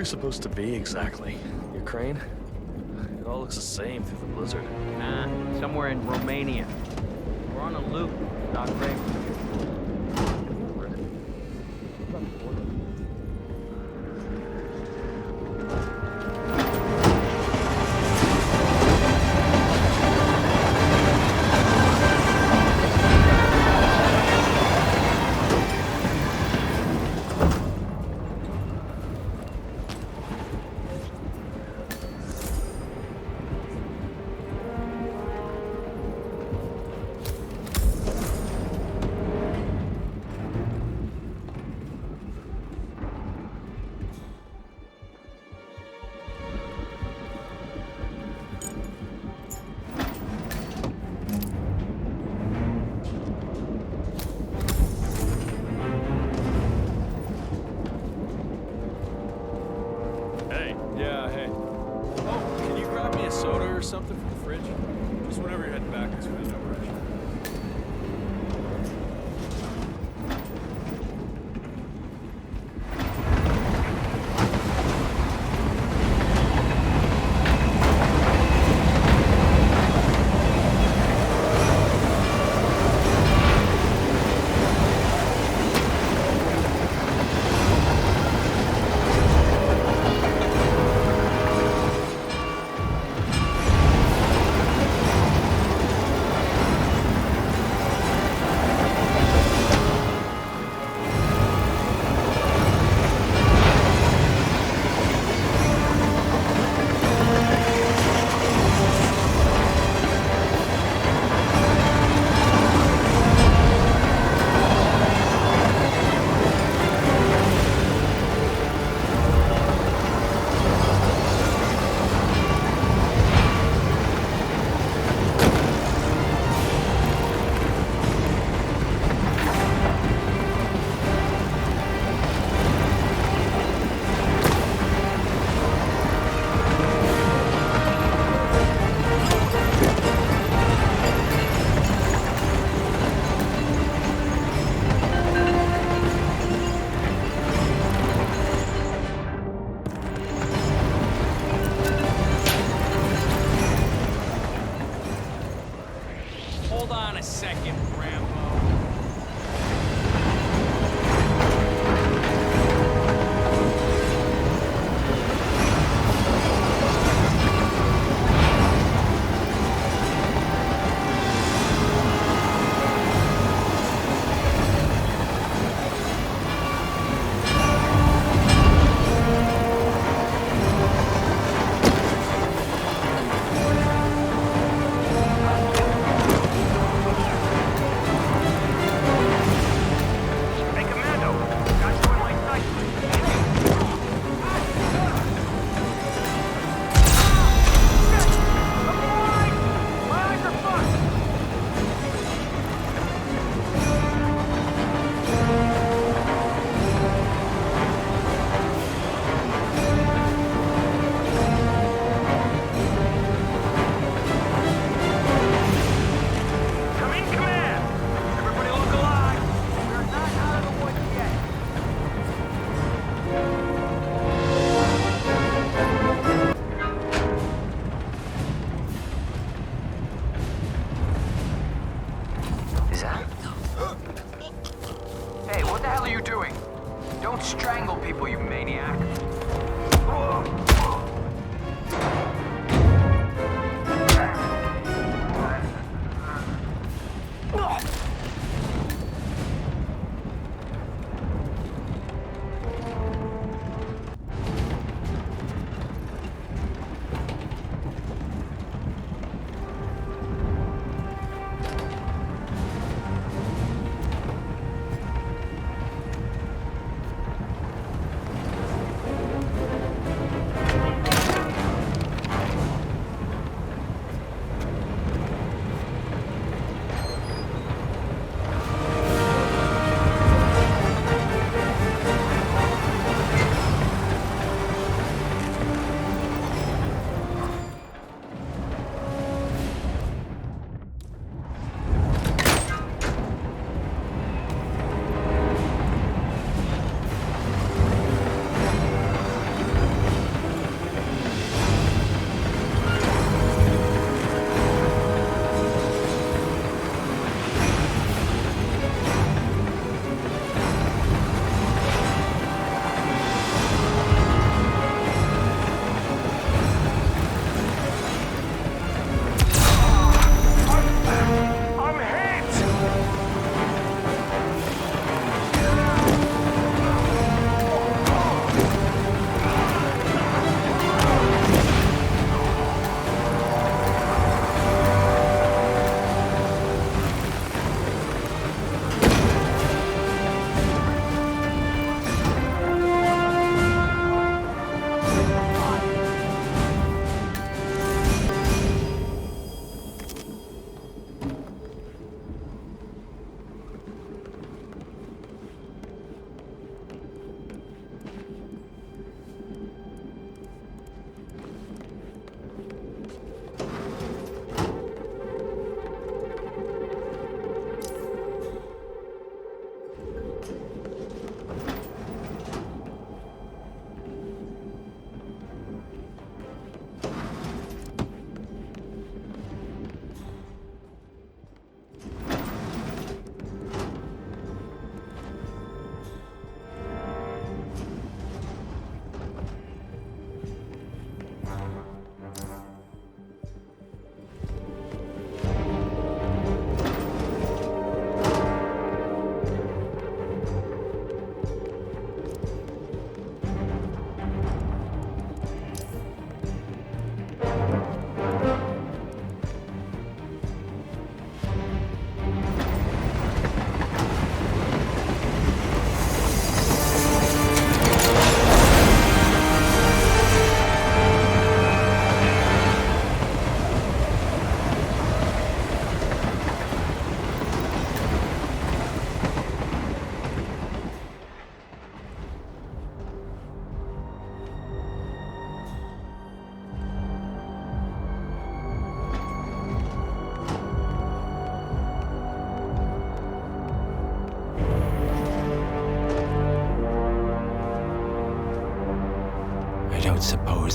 supposed to be exactly? Ukraine? It all looks the same through the blizzard. Nah, somewhere in Romania. We're on a loop, Doc Ray. Yeah, hey. Oh, can you grab me a soda or something from the fridge? Just whenever you're heading back, it's really no rush.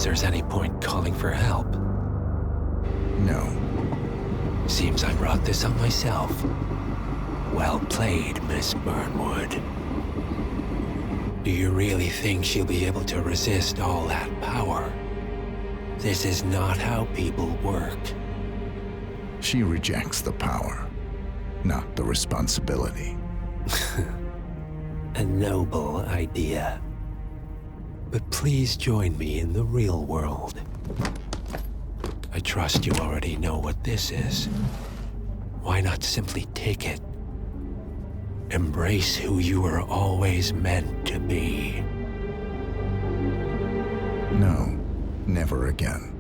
guess there's any point calling for help. No. Seems I brought this on myself. Well played, Miss Burnwood. Do you really think she'll be able to resist all that power? This is not how people work. She rejects the power, not the responsibility. A noble idea. But please join me in the real world. I trust you already know what this is. Why not simply take it? Embrace who you were always meant to be. No, never again.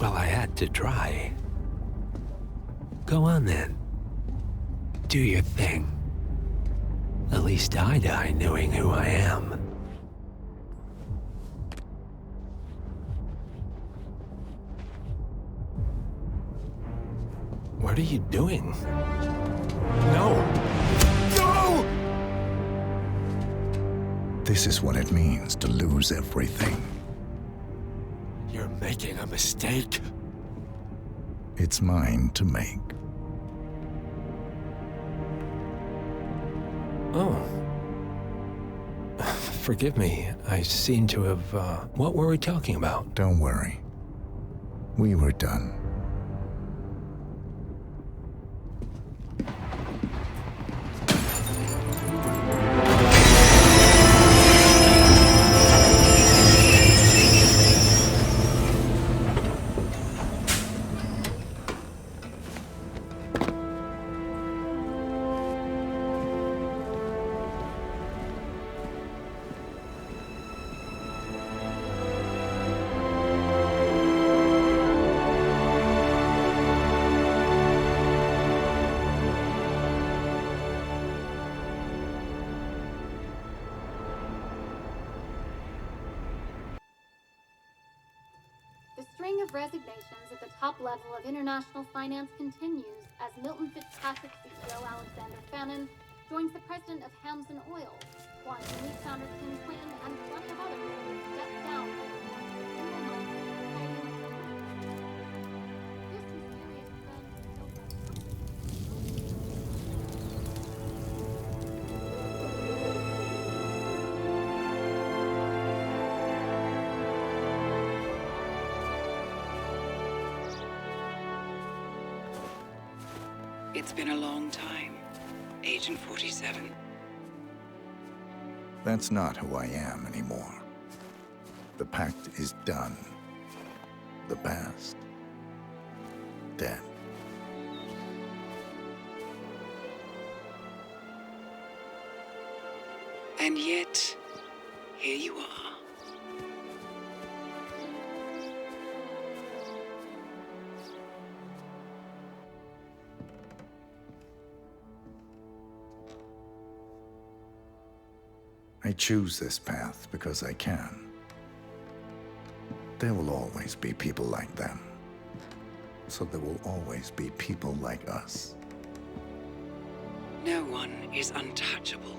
Well, I had to try. Go on then. Do your thing. At least I die knowing who I am. What are you doing? No! No! This is what it means to lose everything. You're making a mistake. It's mine to make. Oh. Forgive me. I seem to have, what were we talking about? Don't worry. We were done. The string of resignations at the top level of international finance continues as Milton Fitzpatrick CEO Alexander Fannin joins the president of Hamson Oil, Quantum Leap founder Tim Quinn, and plenty of others who step down from the board of the single month This mysterious trend It's been a long time, Agent 47. That's not who I am anymore. The pact is done. The past, dead. And yet, here you are. I choose this path because I can. There will always be people like them. So there will always be people like us. No one is untouchable.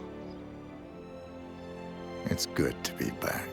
It's good to be back.